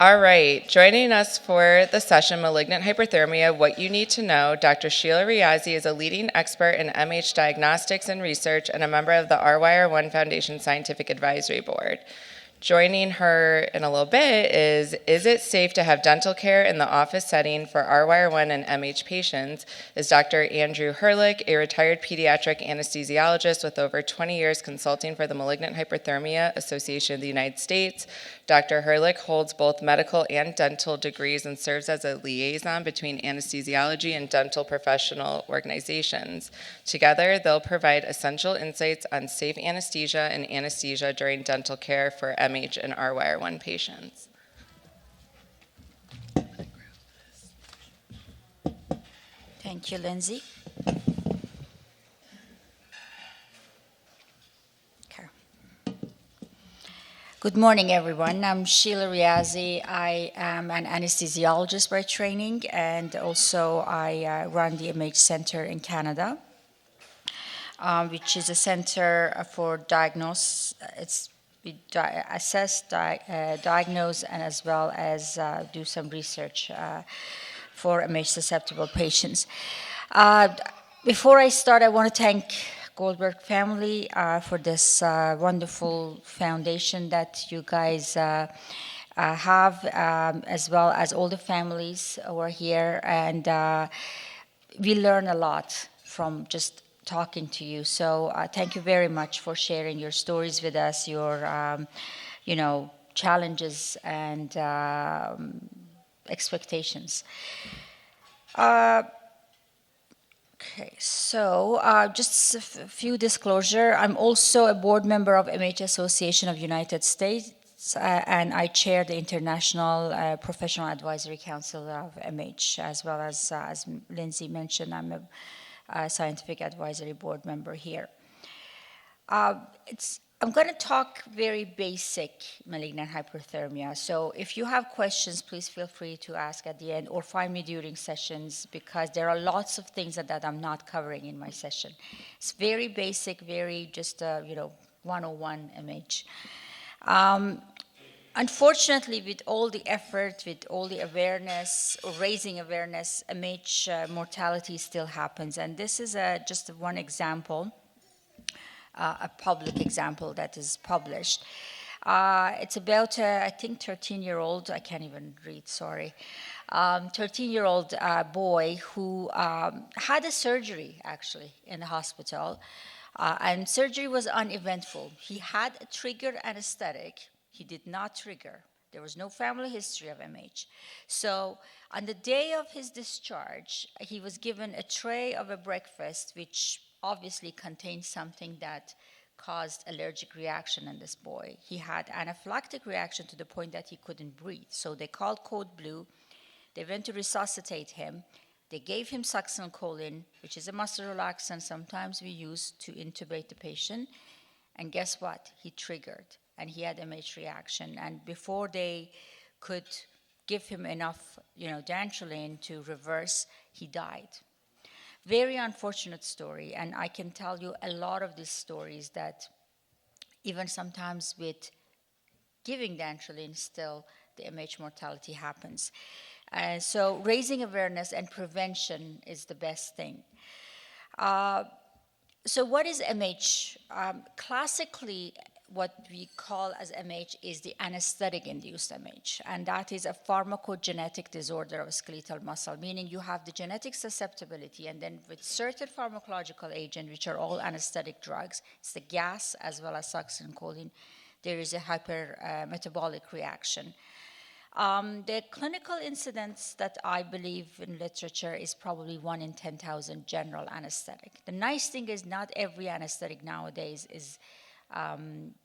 All right, joining us for the session, Malignant Hyperthermia, What You Need to Know, Dr. Sheila Riazi is a leading expert in MH diagnostics and research and a member of the RYR-1 Foundation Scientific Advisory Board. Joining her in a little bit is it safe to have dental care in the office setting for RYR-1 and MH patients, is Dr. Andrew Herlick, a retired pediatric anesthesiologist with over 20 years consulting for the Malignant Hyperthermia Association of the United States. Dr. Herlick holds both medical and dental degrees and serves as a liaison between anesthesiology and dental professional organizations. Together, they'll provide essential insights on safe anesthesia and anesthesia during dental care for MH and RYR-1 patients. Thank you, Lindsay. Good morning, everyone. I'm Sheila Riazi. I am an anesthesiologist by training, and also I run the MH Center in Canada, which is a center for assess, diagnose, and as well as do some research for MH-susceptible patients. Before I start, I want to thank Goldberg family for this wonderful foundation that you guys have, as well as all the families who are here, and we learn a lot from just talking to you. So thank you very much for sharing your stories with us, your challenges and expectations. Okay, so just a few disclosure. I'm also a board member of MH Association of United States, and I chair the International Professional Advisory Council of MH, as well as Lindsay mentioned, I'm a scientific advisory board member here. I'm going to talk very basic malignant hyperthermia. So if you have questions, please feel free to ask at the end or find me during sessions, because there are lots of things that I'm not covering in my session. It's very basic, very just, 101 MH. Unfortunately, with all the effort, with all the awareness, or raising awareness, MH mortality still happens. And this is just one example. A public example that is published. It's about, I think, 13-year-old, I can't even read, sorry, 13-year-old boy who had a surgery, actually, in the hospital, and surgery was uneventful. He had a triggered anesthetic. He did not trigger. There was no family history of MH. So on the day of his discharge, he was given a tray of a breakfast, which obviously contained something that caused allergic reaction in this boy. He had anaphylactic reaction to the point that he couldn't breathe. So they called Code Blue. They went to resuscitate him. They gave him succinylcholine, which is a muscle relaxant sometimes we use to intubate the patient. And guess what? He triggered, and he had MH reaction. And before they could give him enough, dantrolene to reverse, he died. Very unfortunate story, and I can tell you a lot of these stories that even sometimes with giving dantrolene, still the MH mortality happens. So raising awareness and prevention is the best thing. So what is MH? Classically, what we call as MH is the anesthetic-induced MH, and that is a pharmacogenetic disorder of skeletal muscle, meaning you have the genetic susceptibility, and then with certain pharmacological agents, which are all anesthetic drugs, it's the gas as well as succinylcholine, there is a hypermetabolic reaction. The clinical incidence that I believe in literature is probably 1 in 10,000 general anesthetic. The nice thing is not every anesthetic nowadays is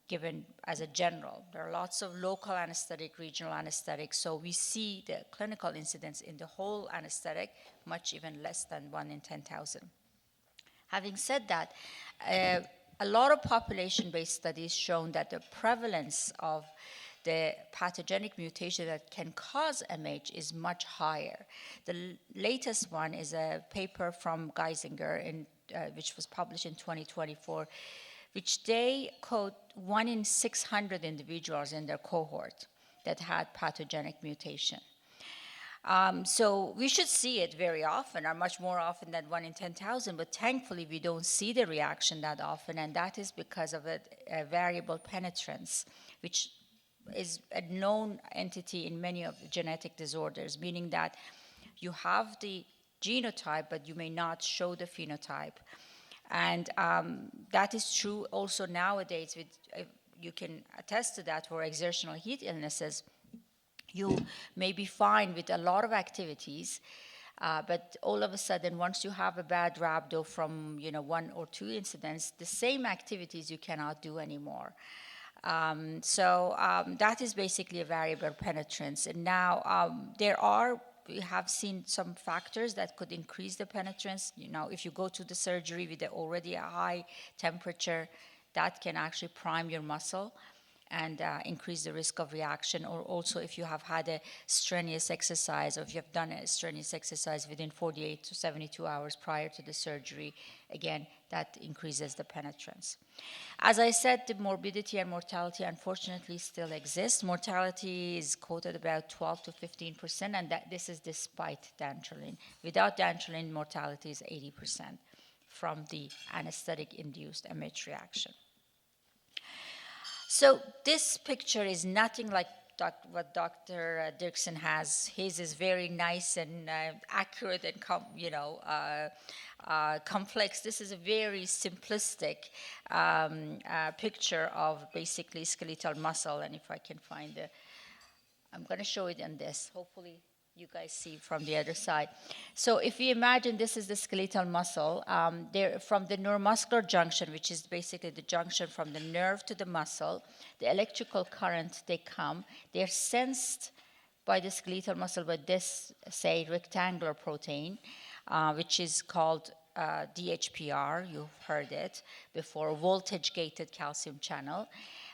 given as a general. There are lots of local anesthetic, regional anesthetic, so we see the clinical incidence in the whole anesthetic much even less than 1 in 10,000. Having said that, a lot of population-based studies shown that the prevalence of the pathogenic mutation that can cause MH is much higher. The latest one is a paper from Geisinger, which was published in 2024, which they quote 1 in 600 individuals in their cohort. that had pathogenic mutation. So we should see it very often, or much more often than 1 in 10,000, but thankfully we don't see the reaction that often, and that is because of a variable penetrance, which is a known entity in many of the genetic disorders, meaning that you have the genotype, but you may not show the phenotype. And that is true also nowadays. You can attest to that for exertional heat illnesses. You may be fine with a lot of activities, but all of a sudden, once you have a bad rhabdo from 1 or 2 incidents, the same activities you cannot do anymore. So that is basically a variable penetrance. And now we have seen some factors that could increase the penetrance. If you go to the surgery with already a high temperature, that can actually prime your muscle and increase the risk of reaction. Or also if you have had a strenuous exercise, or if you have done a strenuous exercise within 48 to 72 hours prior to the surgery, again, that increases the penetrance. As I said, the morbidity and mortality unfortunately still exist. Mortality is quoted about 12 to 15%, and this is despite dantrolene. Without dantrolene, mortality is 80% from the anesthetic-induced MH reaction. So this picture is nothing like what Dr. Dirksen has. His is very nice and accurate and complex. This is a very simplistic picture of basically skeletal muscle. And if I can find I'm going to show it in this. Hopefully you guys see from the other side. So if we imagine this is the skeletal muscle, from the neuromuscular junction, which is basically the junction from the nerve to the muscle, the electrical current, they're sensed by the skeletal muscle with this, say, rectangular protein, which is called DHPR. You've heard it before, voltage-gated calcium channel.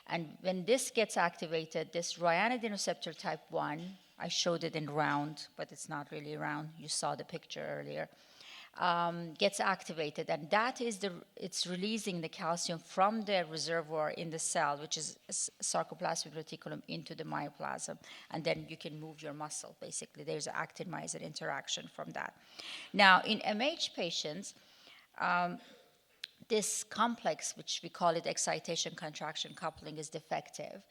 And when this gets activated, this ryanodine receptor type 1, I showed it in round, but it's not really round. You saw the picture earlier. Gets activated, and it's releasing the calcium from the reservoir in the cell, which is sarcoplasmic reticulum, into the myoplasm, and then you can move your muscle. Basically, there's an actin-myosin interaction from that. Now, in MH patients, this complex, which we call it excitation-contraction coupling, is defective.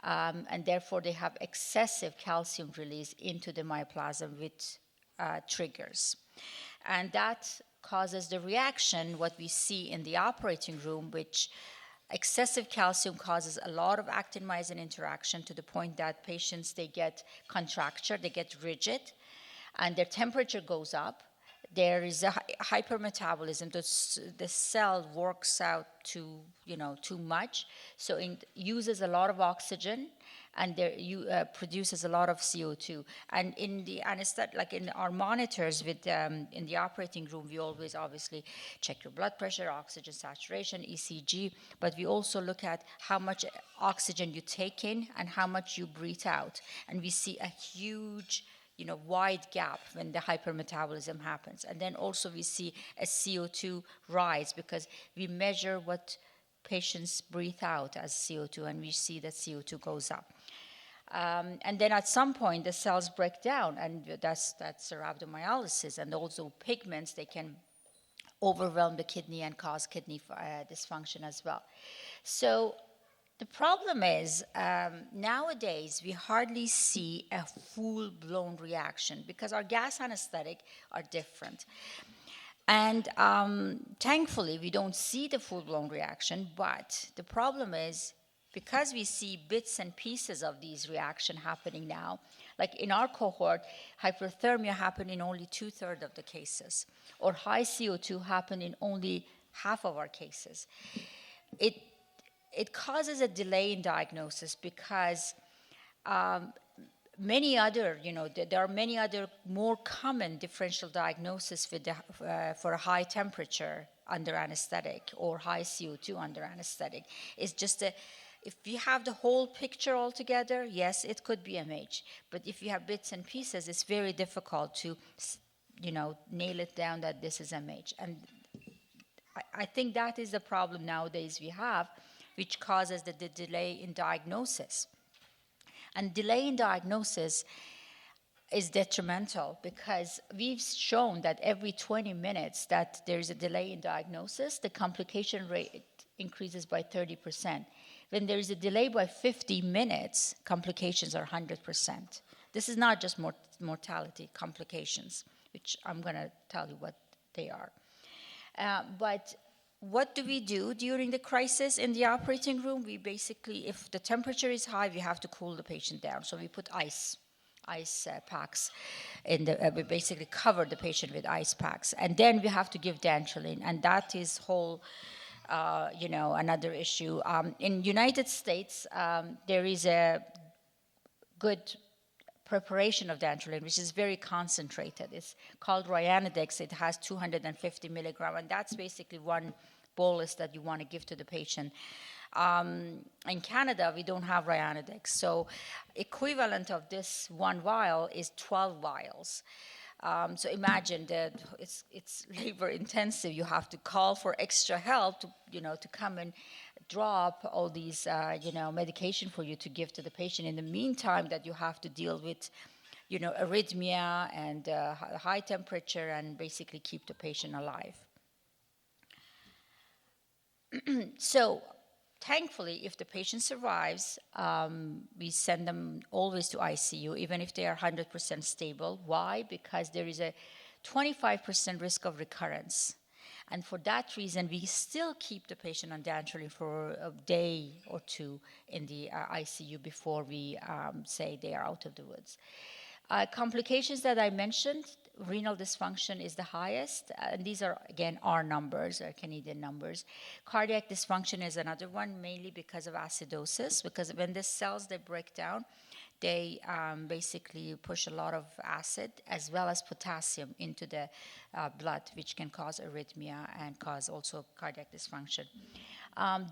And therefore, they have excessive calcium release into the myoplasm with triggers. And that causes the reaction, what we see in the operating room, which excessive calcium causes a lot of actin-myosin interaction to the point that patients, they get contracture, they get rigid, and their temperature goes up. There is a hypermetabolism. The cell works out too much, so it uses a lot of oxygen, and produces a lot of CO2. And in the anesthetic, like in our monitors in the operating room, we always obviously check your blood pressure, oxygen saturation, ECG, but we also look at how much oxygen you take in and how much you breathe out. And we see a huge wide gap when the hypermetabolism happens. And then also we see a CO2 rise because we measure what patients breathe out as CO2, and we see that CO2 goes up. And then at some point, the cells break down, and that's rhabdomyolysis. And also pigments, they can overwhelm the kidney and cause kidney dysfunction as well. So the problem is, nowadays, we hardly see a full-blown reaction because our gas anesthetic are different. And thankfully, we don't see the full-blown reaction, but the problem is, because we see bits and pieces of these reactions happening now, like in our cohort, hyperthermia happened in only 2/3 of the cases, or high CO2 happened in only half of our cases. It causes a delay in diagnosis because there are many other more common differential diagnoses for a high temperature under anesthetic or high CO2 under anesthetic. It's just if you have the whole picture all together, yes, it could be MH. But if you have bits and pieces, it's very difficult to, nail it down that this is MH. And I think that is the problem nowadays we have, which causes the delay in diagnosis. And delay in diagnosis is detrimental because we've shown that every 20 minutes that there's a delay in diagnosis, the complication rate increases by 30%. When there is a delay by 50 minutes, complications are 100%. This is not just mortality, complications, which I'm going to tell you what they are. But what do we do during the crisis in the operating room? We basically, if the temperature is high, we have to cool the patient down. So we put ice packs we basically cover the patient with ice packs. And then we have to give dantrolene, and that is whole, another issue. In United States, there is a good preparation of dantrolene, which is very concentrated. It's called RYR-1. It has 250 milligram, and that's basically one bolus that you want to give to the patient. In Canada, we don't have RYR-1, so equivalent of this one vial is 12 vials. So imagine that it's labor intensive. You have to call for extra help to come and drop all these medication for you to give to the patient. In the meantime, that you have to deal with arrhythmia and high temperature and basically keep the patient alive. So thankfully, if the patient survives, we send them always to ICU, even if they are 100% stable. Why? Because there is a 25% risk of recurrence. And for that reason, we still keep the patient on dantrolene for a day or two in the ICU before we say they are out of the woods. Complications that I mentioned, renal dysfunction is the highest. And these are, again, our numbers, our Canadian numbers. Cardiac dysfunction is another one, mainly because of acidosis, because when the cells, they break down, they basically push a lot of acid as well as potassium into the blood, which can cause arrhythmia and cause also cardiac dysfunction.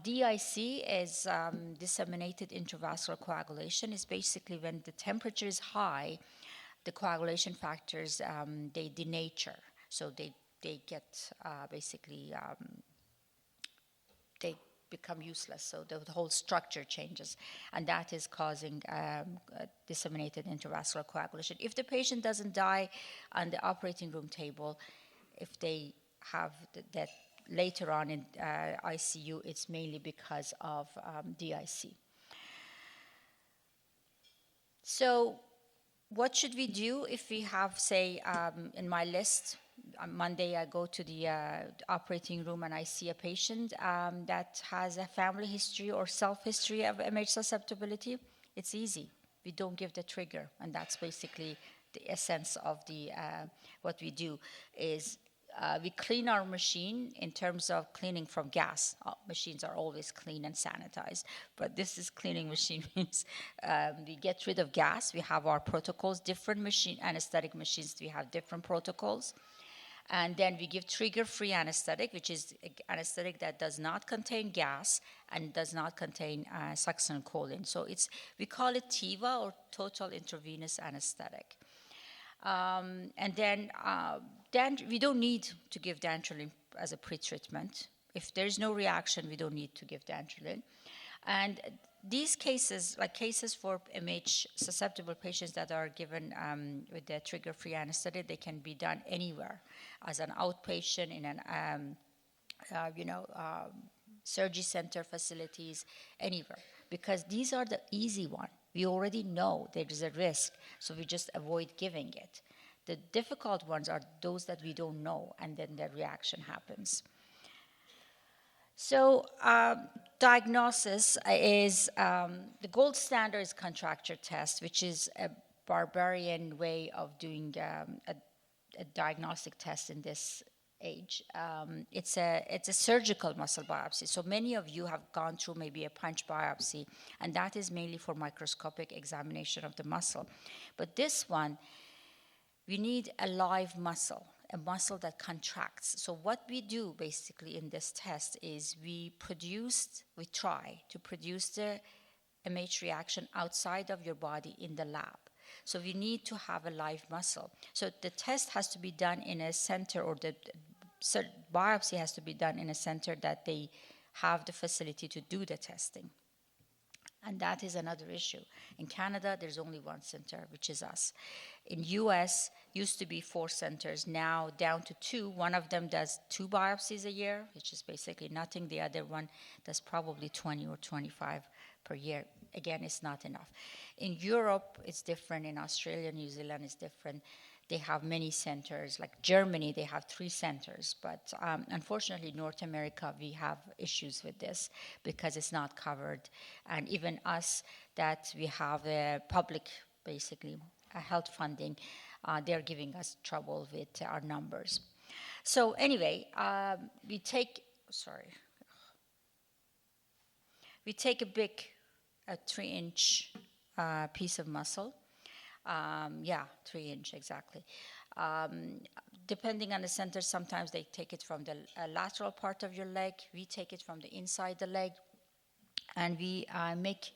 DIC is disseminated intravascular coagulation. Is basically when the temperature is high, the coagulation factors, they denature. So they get basically, they become useless. So the whole structure changes. And that is causing disseminated intravascular coagulation. If the patient doesn't die on the operating room table, if they have that later on in ICU, it's mainly because of DIC. So what should we do if we have, say, in my list, on Monday I go to the operating room and I see a patient that has a family history or self-history of MH susceptibility? It's easy. We don't give the trigger, and that's basically the essence of the what we do is we clean our machine in terms of cleaning from gas. Machines are always clean and sanitized, but this is cleaning machine means we get rid of gas. We have our protocols, different anesthetic machines, we have different protocols. And then we give trigger-free anesthetic, which is anesthetic that does not contain gas and does not contain succinylcholine. So we call it TIVA, or total intravenous anesthetic. And then we don't need to give dantrolene as a pretreatment. If there's no reaction, we don't need to give dantrolene. And these cases, like cases for MH susceptible patients that are given with the trigger-free anesthetic, they can be done anywhere, as an outpatient in an surgery center facilities, anywhere, because these are the easy one. We already know there is a risk, so we just avoid giving it. The difficult ones are those that we don't know, and then the reaction happens. So diagnosis is, the gold standard is contracture test, which is a barbarian way of doing a diagnostic test in this age. It's a surgical muscle biopsy. So many of you have gone through maybe a punch biopsy, and that is mainly for microscopic examination of the muscle. But this one, we need a live muscle, a muscle that contracts. So what we do basically in this test is we try to produce the MH reaction outside of your body in the lab. So we need to have a live muscle. So the test has to be done in a center, or the biopsy has to be done in a center that they have the facility to do the testing. And that is another issue. In Canada, there's only one center, which is us. In US, used to be 4 centers, now down to 2. One of them does 2 biopsies a year, which is basically nothing. The other one does probably 20 or 25 per year. Again, it's not enough. In Europe, it's different. In Australia, New Zealand, it's different. They have many centers. Like Germany, they have 3 centers. But unfortunately, North America, we have issues with this because it's not covered. And even us, that we have a public, basically, health funding, they're giving us trouble with our numbers. So anyway, we take a big 3-inch piece of muscle. 3-inch exactly. Depending on the center, sometimes they take it from the lateral part of your leg. We take it from the inside the leg, and we make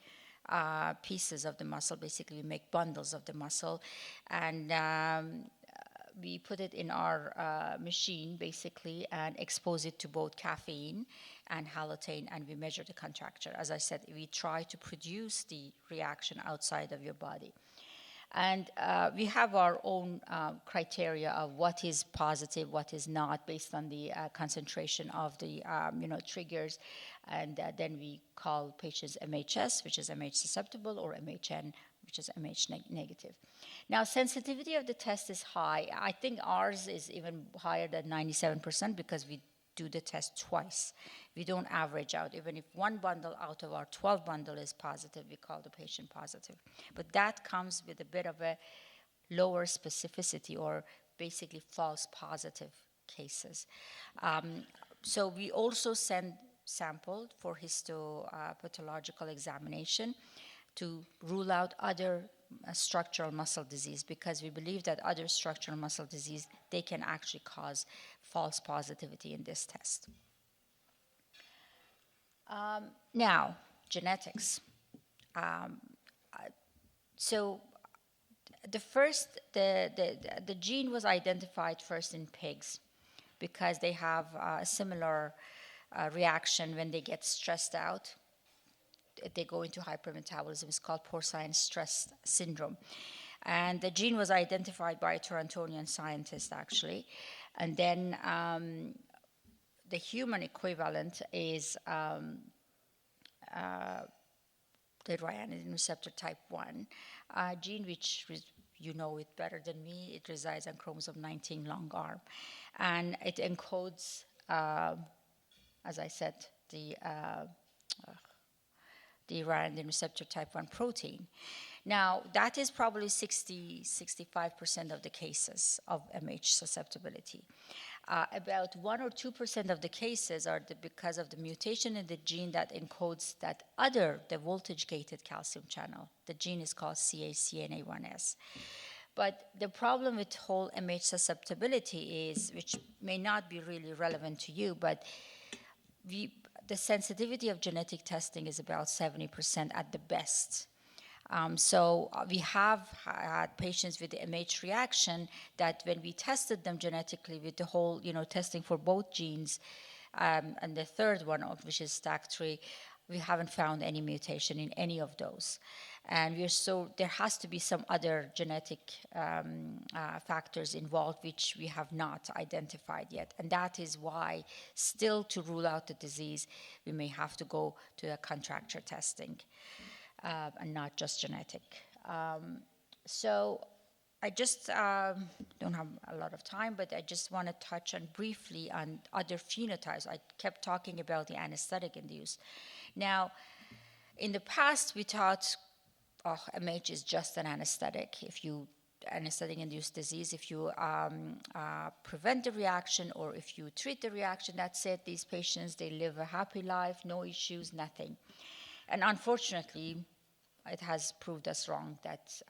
pieces of the muscle. Basically, we make bundles of the muscle, and we put it in our machine, basically, and expose it to both caffeine and halotane, and we measure the contracture. As I said, we try to produce the reaction outside of your body. And we have our own criteria of what is positive, what is not, based on the concentration of the triggers. And then we call patients MHS, which is MH susceptible, or MHN, which is MH negative. Now, sensitivity of the test is high. I think ours is even higher than 97% because we do the test twice. We don't average out. Even if one bundle out of our 12 bundle is positive, we call the patient positive. But that comes with a bit of a lower specificity, or basically false positive cases. So we also send sample for histopathological examination to rule out other structural muscle disease, because we believe that other structural muscle disease, they can actually cause false positivity in this test. Now, genetics. So the gene was identified first in pigs because they have a similar reaction when they get stressed out. They go into hypermetabolism. It's called porcine stress syndrome. And the gene was identified by a Torontonian scientist, actually. And then the human equivalent is the RYR-1 receptor type 1 gene, which you know it better than me. It resides on chromosome 19 long arm. And it encodes, as I said, the RYR-1 receptor type 1 protein. Now, that is probably 65% of the cases of MH susceptibility. About 1 or 2% of the cases are because of the mutation in the gene that encodes the voltage-gated calcium channel. The gene is called CACNA1S. But the problem with whole MH susceptibility is, which may not be really relevant to you, but the sensitivity of genetic testing is about 70% at the best. So we have had patients with the MH reaction that when we tested them genetically with the whole, testing for both genes, and the third one, which is STAC3, we haven't found any mutation in any of those. And there has to be some other genetic factors involved which we have not identified yet. And that is why, still to rule out the disease, we may have to go to a contracture testing and not just genetic. So I just don't have a lot of time, but I just want to touch on briefly on other phenotypes. I kept talking about the anesthetic induced. Now, in the past, we thought, MH is just an anesthetic. If you anesthetic-induced disease, if you prevent the reaction or if you treat the reaction, that's it. These patients, they live a happy life, no issues, nothing. And unfortunately, it has proved us wrong that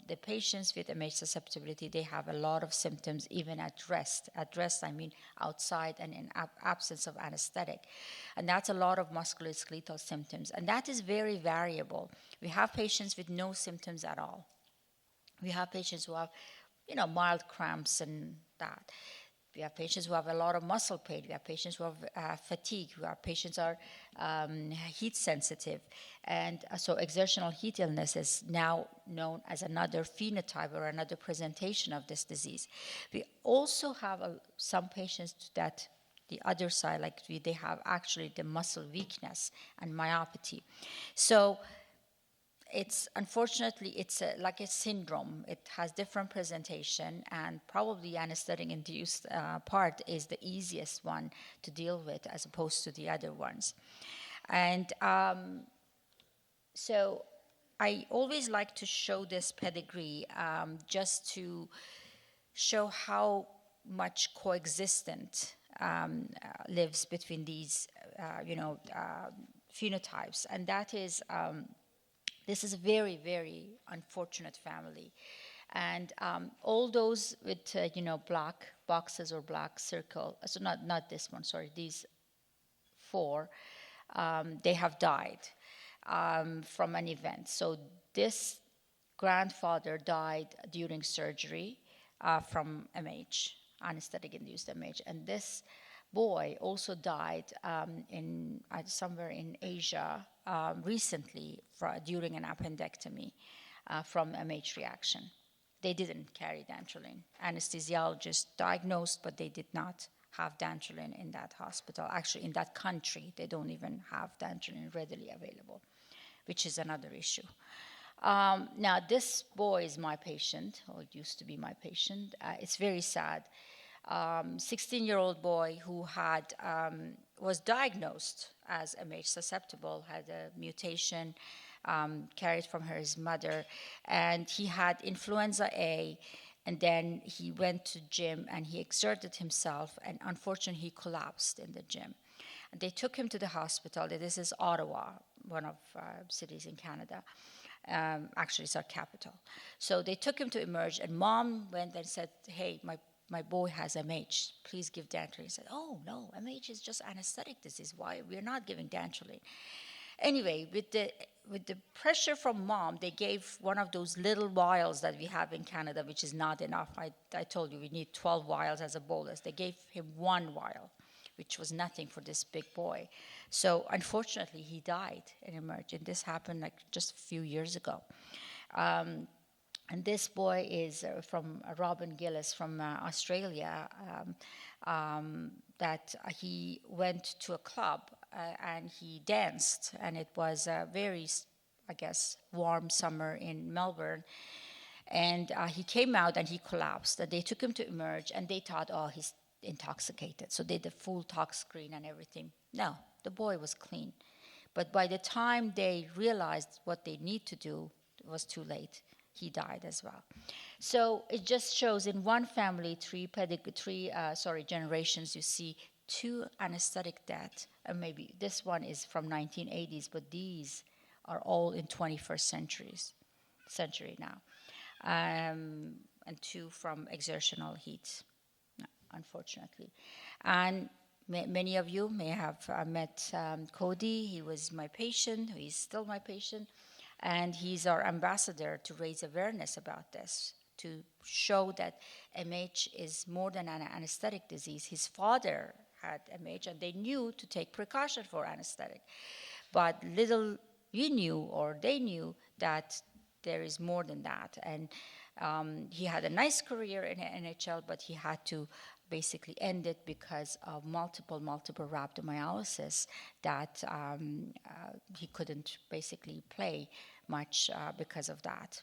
the patients with MH susceptibility, they have a lot of symptoms even at rest. At rest, I mean outside and in absence of anesthetic. And that's a lot of musculoskeletal symptoms. And that is very variable. We have patients with no symptoms at all. We have patients who have, mild cramps and that. We have patients who have a lot of muscle pain. We have patients who have fatigue. We have patients who are heat sensitive. And so exertional heat illness is now known as another phenotype or another presentation of this disease. We also have some patients that the other side, like they have actually the muscle weakness and myopathy. So unfortunately, it's like a syndrome. It has different presentation, and probably anesthetic-induced part is the easiest one to deal with as opposed to the other ones. And so I always like to show this pedigree just to show how much coexistent lives between these, phenotypes. And that is, this is a very, very unfortunate family. And all those with, black boxes or black circle, so not this one, sorry, these 4, they have died from an event. So this grandfather died during surgery from MH, anesthetic-induced MH. And this boy also died somewhere in Asia recently during an appendectomy from MH reaction. They didn't carry dantrolene. Anesthesiologists diagnosed, but they did not have dantrolene in that hospital. Actually, in that country, they don't even have dantrolene readily available, which is another issue. Now, this boy is my patient, or it used to be my patient. It's very sad. 16-year-old boy who was diagnosed as MH susceptible, had a mutation carried from his mother, and he had influenza A, and then he went to gym and he exerted himself, and unfortunately he collapsed in the gym. And they took him to the hospital. This is Ottawa, one of cities in Canada. Actually, it's our capital. So they took him to Emerge, and mom went and said, hey, my boy has MH. Please give dantrolene. He said, oh, no, MH is just anesthetic disease. Why? We're not giving dantrolene. Anyway, with the pressure from mom, they gave one of those little vials that we have in Canada, which is not enough. I told you we need 12 vials as a bolus. They gave him 1 vial, which was nothing for this big boy. So unfortunately, he died in Emerge, and this happened like just a few years ago. And this boy is from Robin Gillis from Australia, that he went to a club and he danced, and it was a very, I guess, warm summer in Melbourne. And he came out and he collapsed. They took him to Emerge, and they thought, oh, he's intoxicated. So they did the full tox screen and everything. No, the boy was clean. But by the time they realized what they need to do, it was too late. He died as well. So it just shows in one family, three generations, you see 2 anesthetic deaths. And maybe this one is from 1980s, but these are all in 21st century now. And 2 from exertional heat, unfortunately. And many of you may have met Cody. He was my patient. He's still my patient. And he's our ambassador to raise awareness about this, to show that MH is more than an anesthetic disease. His father had MH, and they knew to take precaution for anesthetic. But little we knew, or they knew, that there is more than that. And he had a nice career in NHL, but he had to basically end it because of multiple rhabdomyolysis that he couldn't basically play much because of that.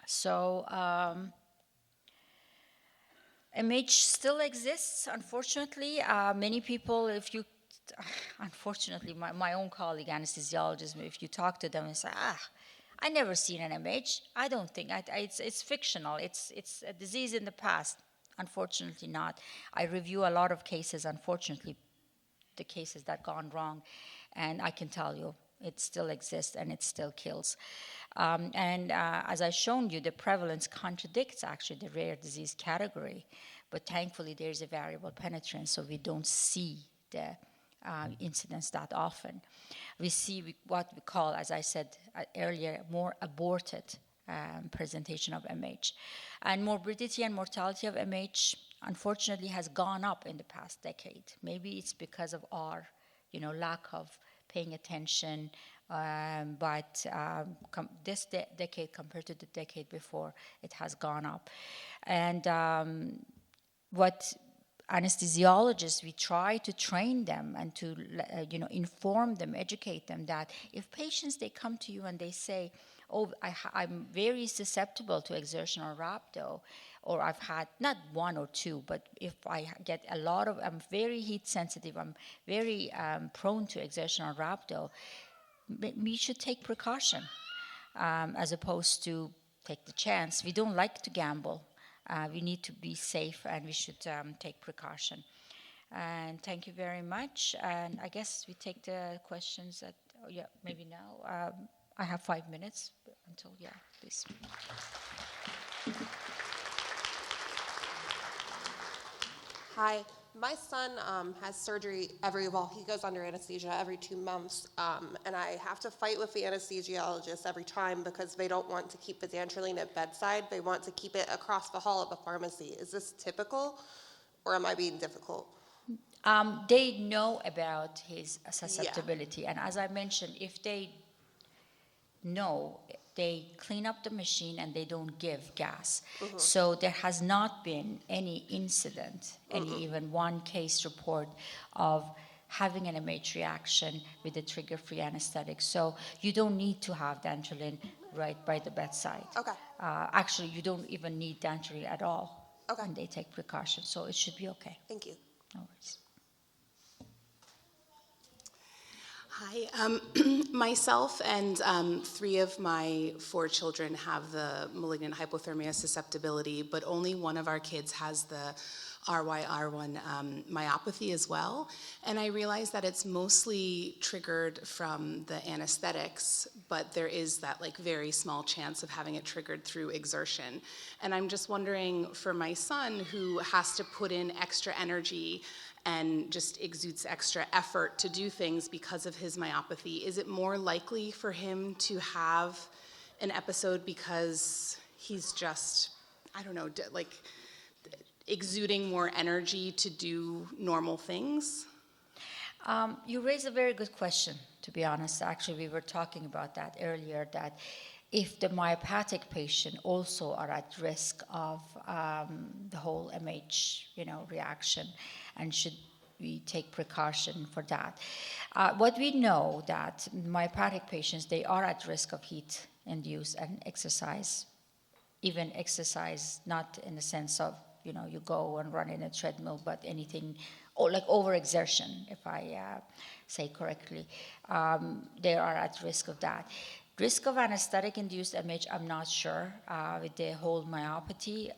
So MH still exists, unfortunately. Many people, unfortunately, my own colleague, anesthesiologist, if you talk to them and say, I never seen an MH. I don't think, it's fictional. It's a disease in the past. Unfortunately not. I review a lot of cases, unfortunately, the cases that gone wrong, and I can tell you it still exists and it still kills. As I've shown you, the prevalence contradicts actually the rare disease category, but thankfully there's a variable penetrance, so we don't see the incidence that often. We see what we call, as I said earlier, more aborted presentation of MH. And morbidity and mortality of MH unfortunately has gone up in the past decade. Maybe it's because of our, lack of paying attention, but this decade compared to the decade before, it has gone up. And what anesthesiologists, we try to train them and to inform them, educate them that if patients, they come to you and they say, oh, I'm very susceptible to exertional rhabdo, or I've had not one or two, but if I get a lot of, I'm very heat sensitive, I'm very prone to exertional rhabdo, we should take precaution as opposed to take the chance. We don't like to gamble. We need to be safe, and we should take precaution. And thank you very much. And I guess we take the questions at, maybe now. I have 5 minutes until, please. Hi, my son has surgery he goes under anesthesia every 2 months, and I have to fight with the anesthesiologist every time because they don't want to keep the dantrolene at bedside. They want to keep it across the hall at the pharmacy. Is this typical, or am I being difficult? They know about his susceptibility, and as I mentioned, if they know, they clean up the machine and they don't give gas. Mm-hmm. So there has not been any incident, even one case report of having an MH reaction with a trigger-free anesthetic. So you don't need to have dantrolene right by the bedside. Okay. Actually, you don't even need dantrolene at all. Okay. And they take precautions, so it should be okay. Thank you. No worries. Hi, myself and 3 of my 4 children have the malignant hypothermia susceptibility, but only one of our kids has the RYR-1 myopathy as well. And I realize that it's mostly triggered from the anesthetics, but there is that very small chance of having it triggered through exertion. And I'm just wondering, for my son, who has to put in extra energy and just exudes extra effort to do things because of his myopathy, is it more likely for him to have an episode because he's just, I don't know, exuding more energy to do normal things? You raise a very good question, to be honest. Actually, we were talking about that earlier, that if the myopathic patient also are at risk of the whole MH, reaction, and should we take precaution for that? What we know that myopathic patients, they are at risk of heat induced and exercise, even exercise, not in the sense of, you go and run in a treadmill, but anything, or like overexertion, if I say correctly, they are at risk of that. Risk of anesthetic-induced MH, I'm not sure. With the whole myopathy,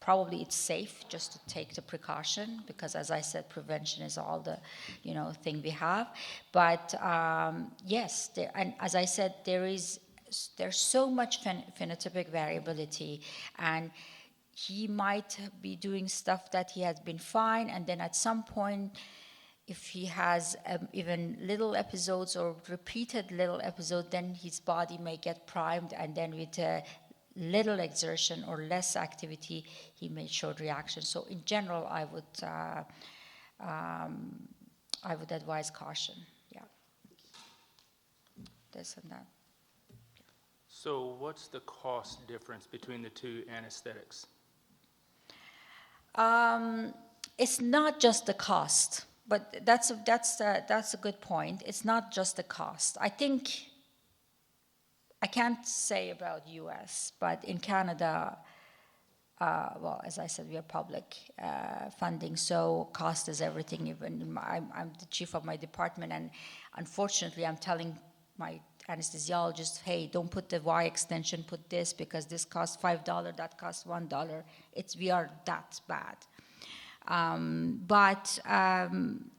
probably it's safe just to take the precaution because, as I said, prevention is all the, thing we have. But yes, and as I said, there's so much phenotypic variability, and he might be doing stuff that he has been fine, and then at some point, if he has even little episodes or repeated little episodes, then his body may get primed, and then with little exertion or less activity, he may show reaction. So in general, I would advise caution. Yeah, this and that. So what's the cost difference between the 2 anesthetics? It's not just the cost, but that's a good point. It's not just the cost. I think I can't say about U.S., but in Canada, well, as I said, we are public funding, so cost is everything. Even I'm the chief of my department, and unfortunately, I'm telling my anesthesiologist, hey, don't put the Y extension, put this, because this costs $5, that costs $1. We are that bad. But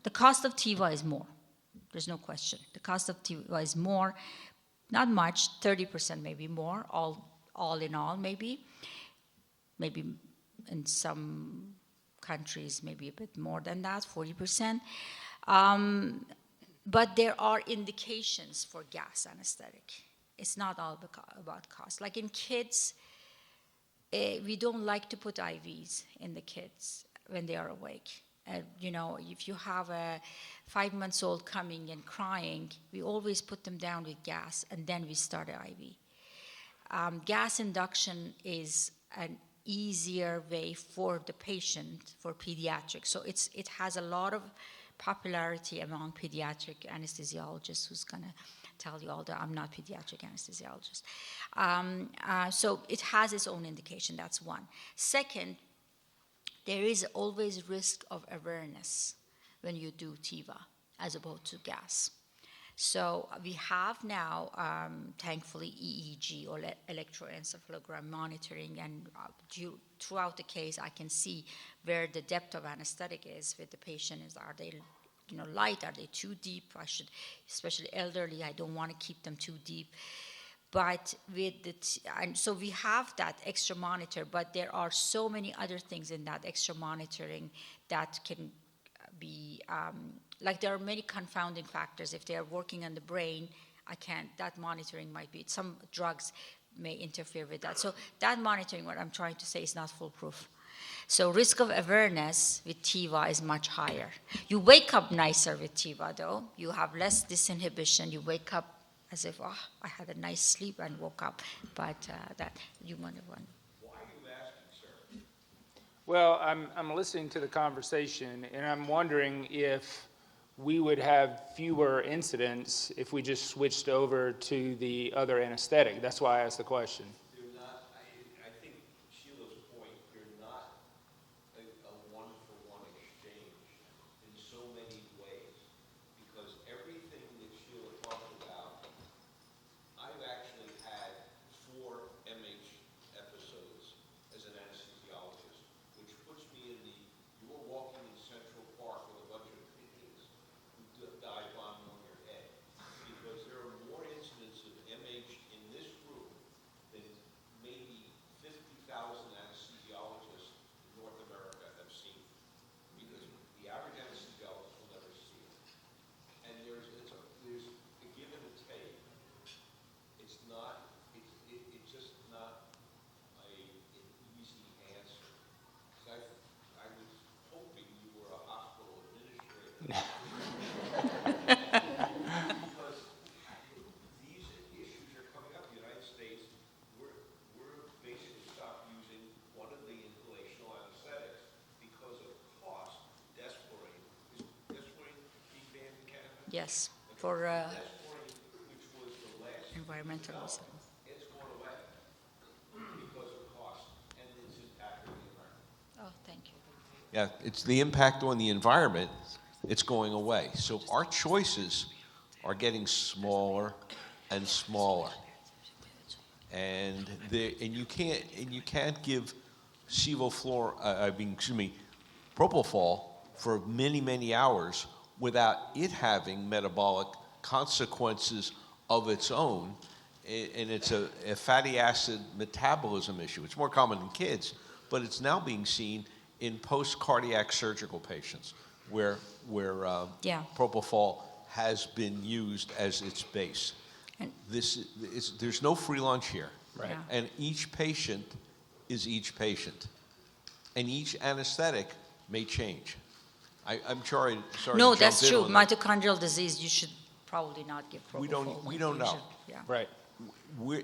the cost of TIVA is more. There's no question. The cost of TIVA is more, not much, 30% maybe more, all in all, maybe in some countries, maybe a bit more than that, 40%. But there are indications for gas anesthetic. It's not all about cost. Like in kids, we don't like to put IVs in the kids when they are awake. You know, if you have a 5-month-old coming and crying, we always put them down with gas, and then we start an IV. Gas induction is an easier way for the patient, for pediatrics. So it has a lot of popularity among pediatric anesthesiologists, who's going to tell you, although I'm not pediatric anesthesiologist. So it has its own indication, that's one. Second, there is always risk of awareness when you do TIVA as opposed to gas. So we have now, thankfully, EEG or electroencephalogram monitoring, and throughout the case, I can see where the depth of anesthetic is with the patient. Are they, you know, light? Are they too deep? I should, especially elderly, I don't want to keep them too deep. But with and so we have that extra monitor, but there are so many other things in that extra monitoring that can be, like there are many confounding factors. If they are working on the brain, that monitoring might be, some drugs may interfere with that. So that monitoring, what I'm trying to say, is not foolproof. So risk of awareness with TIVA is much higher. You wake up nicer with TIVA though. You have less disinhibition. You wake up as if, oh, I had a nice sleep and woke up. But that, you want to run. Why are you asking, sir? Well, I'm listening to the conversation, and I'm wondering if we would have fewer incidents if we just switched over to the other anesthetic. That's why I asked the question. They're not, I think Sheila's point, they're not a one-for-one exchange in so many ways, because everything that Sheila talked about, I've actually had 4 MH episodes as an anesthesiologist, which puts me in you're walking in Central Park with a bunch of pigeons who dive bombing on your head, because there are more incidents of MH in this room than maybe 50,000 anesthesiologists in North America have seen, because the average anesthesiologist will never see it. And there's a give and a take. It's just not an easy answer. 'Cause I was hoping you were a hospital administrator. Because these issues are coming up. In the United States, we're basically stopped using one of the inhalational anesthetics because of cost. Desflurane. Is Desflurane being banned in Canada? Yes, for Desflurane, which was the last environmental reasons. it's gone away because of cost and its impact on the environment. Oh, thank you. Yeah, it's the impact on the environment, it's going away. So our choices are getting smaller and smaller. And you can't give propofol for many, many hours without it having metabolic consequences of its own. And it's a fatty acid metabolism issue. It's more common in kids, but it's now being seen in post-cardiac surgical patients where propofol has been used as its base. And- There's no free lunch here. Right. Yeah. And each patient is each patient. And each anesthetic may change. I'm sorry No, to that's jump in true. on that. Mitochondrial disease, you should probably not give propofol. We don't know. Yeah. Right.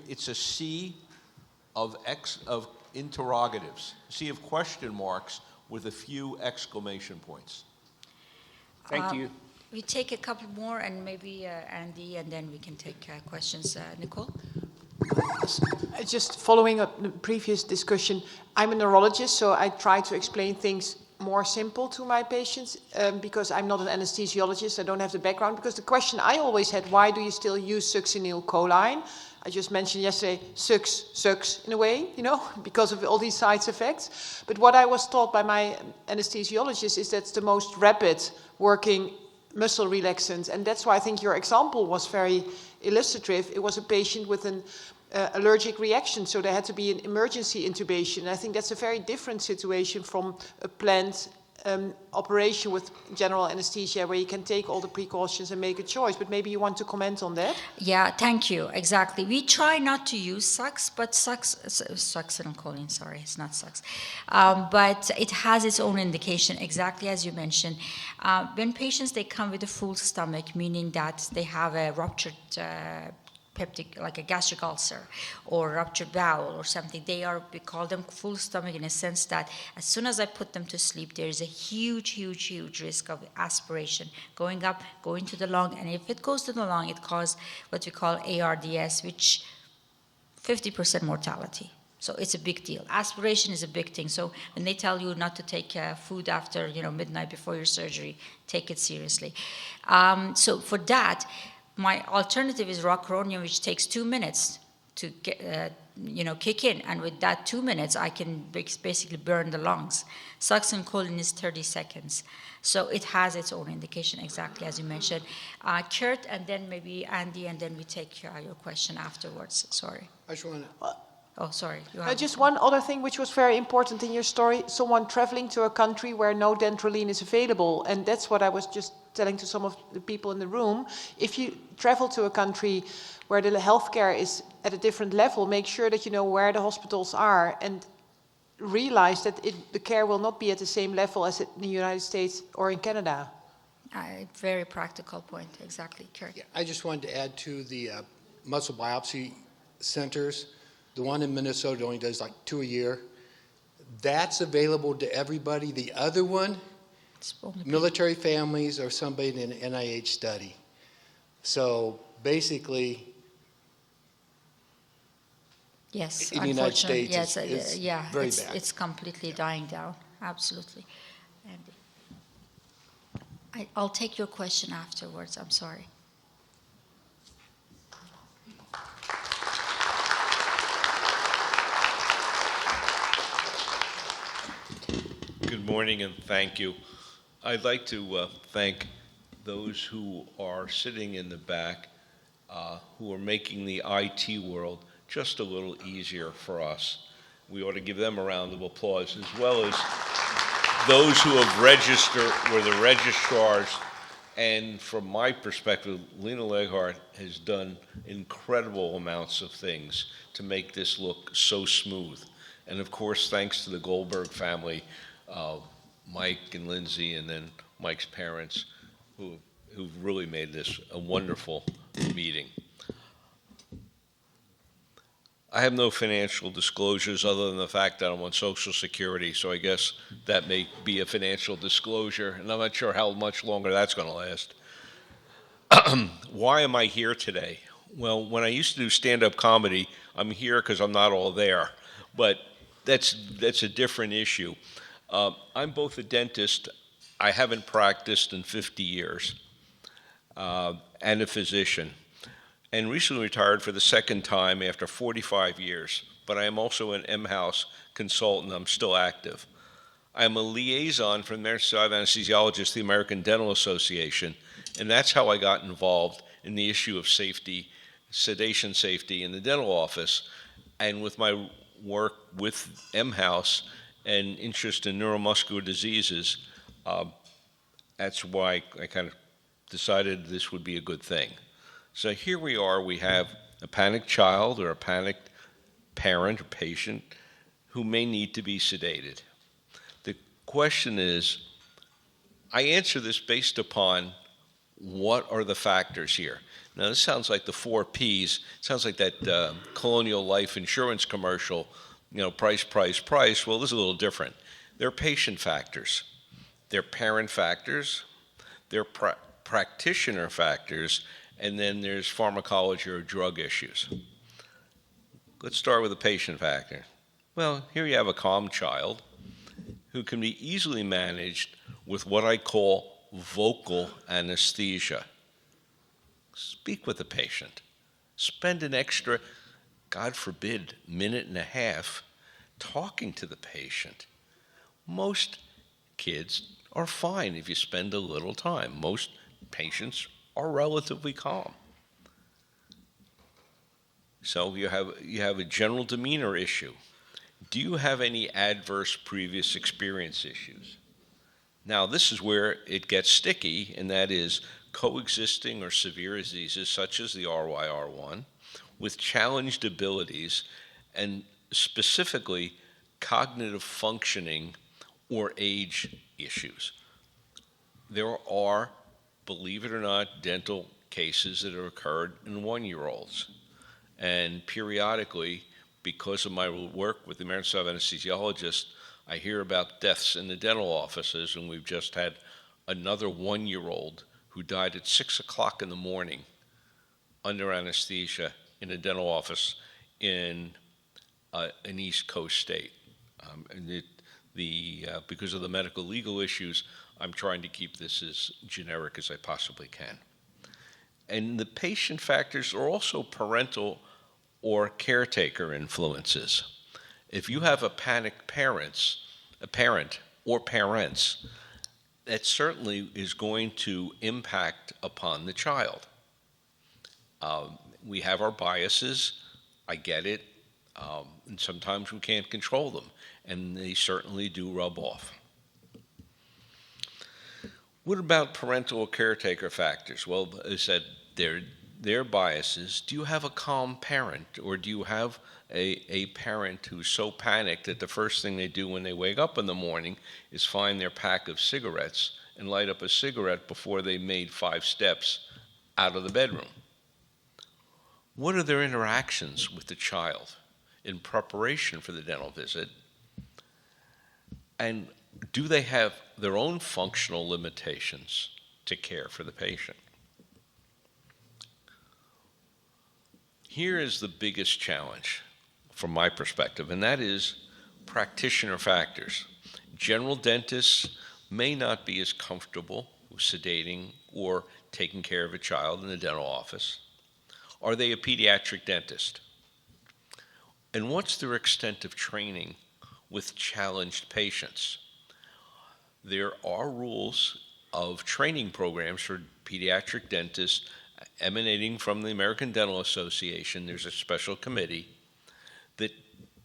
It's a sea of interrogatives, sea of question marks with a few exclamation points. Thank you. We take a couple more, and maybe Andy, and then we can take questions. Nicole? Just following up the previous discussion, I'm a neurologist, so I try to explain things more simple to my patients because I'm not an anesthesiologist, I don't have the background. Because the question I always had, why do you still use succinylcholine? I just mentioned yesterday, sucks in a way, you know, because of all these side effects. But what I was taught by my anesthesiologist is that's the most rapid working muscle relaxant. And that's why I think your example was very illustrative. It was a patient with an allergic reaction, so there had to be an emergency intubation. And I think that's a very different situation from a planned operation with general anesthesia where you can take all the precautions and make a choice, but maybe you want to comment on that? Yeah, thank you. Exactly. We try not to use sucks, but succinylcholine, sorry, it's not sucks. But it has its own indication, exactly as you mentioned. When patients, they come with a full stomach, meaning that they have a ruptured peptic, like a gastric ulcer or ruptured bowel or something, we call them full stomach in a sense that as soon as I put them to sleep, there is a huge risk of aspiration going up, going to the lung, and if it goes to the lung, it causes what we call ARDS, which 50% mortality. So it's a big deal. Aspiration is a big thing. So when they tell you not to take food after midnight before your surgery, take it seriously. So for that, my alternative is rocuronium, which takes 2 minutes to get, kick in. And with that 2 minutes, I can basically burn the lungs. Succinylcholine is 30 seconds. So it has its own indication, exactly as you mentioned. Kurt, and then maybe Andy, and then we take your question afterwards. Sorry. I just want to... Oh, sorry. Just one other thing which was very important in your story, someone traveling to a country where no dantrolene is available, and that's what I was just telling to some of the people in the room. If you travel to a country where the healthcare is at a different level, make sure that you know where the hospitals are and realize that the care will not be at the same level as in the United States or in Canada. Very practical point, exactly. Kurt. Yeah, I just wanted to add to the muscle biopsy centers. The one in Minnesota only does like 2 a year. That's available to everybody. The other one, military families or somebody in an NIH study. So basically, yes, in the United States, yes, it's very bad. It's completely dying down. Absolutely. Andy. I'll take your question afterwards. I'm sorry. Good morning and thank you. I'd like to thank those who are sitting in the back who are making the IT world just a little easier for us. We ought to give them a round of applause, as well as those who have registered, were the registrars. And from my perspective, Lena Leghart has done incredible amounts of things to make this look so smooth. And of course, thanks to the Goldberg family, Mike and Lindsay, and then Mike's parents, who've really made this a wonderful meeting. I have no financial disclosures other than the fact that I'm on Social Security, so I guess that may be a financial disclosure, and I'm not sure how much longer that's going to last. Why am I here today? Well, when I used to do stand-up comedy, I'm here because I'm not all there, but that's a different issue. I'm both a dentist, I haven't practiced in 50 years, and a physician, and recently retired for the second time after 45 years, but I am also an M-House consultant. I'm still active. I am a liaison for the American Society of Anesthesiologists, the American Dental Association, and that's how I got involved in the issue of safety, sedation safety in the dental office, and with my work with M-House and interest in neuromuscular diseases, that's why I kind of decided this would be a good thing. So here we are, we have a panicked child or a panicked parent or patient who may need to be sedated. The question is, I answer this based upon what are the factors here. Now this sounds like the 4 Ps, sounds like that Colonial Life Insurance commercial, price, price, price. Well, this is a little different. They're patient factors, they're parent factors, they're practitioner factors, and then there's pharmacology or drug issues. Let's start with the patient factor. Well, here you have a calm child who can be easily managed with what I call vocal anesthesia. Speak with the patient. Spend an extra, God forbid, minute and a half talking to the patient. Most kids are fine if you spend a little time. Most patients are relatively calm. So you have a general demeanor issue. Do you have any adverse previous experience issues? Now, this is where it gets sticky, and that is coexisting or severe diseases such as the RYR-1 with challenged abilities and specifically cognitive functioning or age issues. There are, believe it or not, dental cases that have occurred in 1-year-olds. And periodically, because of my work with the American Society of Anesthesiologists, I hear about deaths in the dental offices, and we've just had another 1-year-old who died at 6 o'clock in the morning under anesthesia in a dental office in an East Coast state. Because of the medical legal issues, I'm trying to keep this as generic as I possibly can. And the patient factors are also parental or caretaker influences. If you have a panicked parent or parents, that certainly is going to impact upon the child. We have our biases, I get it, and sometimes we can't control them, and they certainly do rub off. What about parental or caretaker factors? Well, as I said, their biases. Do you have a calm parent, or do you have a parent who's so panicked that the first thing they do when they wake up in the morning is find their pack of cigarettes and light up a cigarette before they made 5 steps out of the bedroom? What are their interactions with the child in preparation for the dental visit? And do they have their own functional limitations to care for the patient? Here is the biggest challenge from my perspective, and that is practitioner factors. General dentists may not be as comfortable with sedating or taking care of a child in the dental office. Are they a pediatric dentist? And what's their extent of training with challenged patients? There are rules of training programs for pediatric dentists emanating from the American Dental Association. There's a special committee that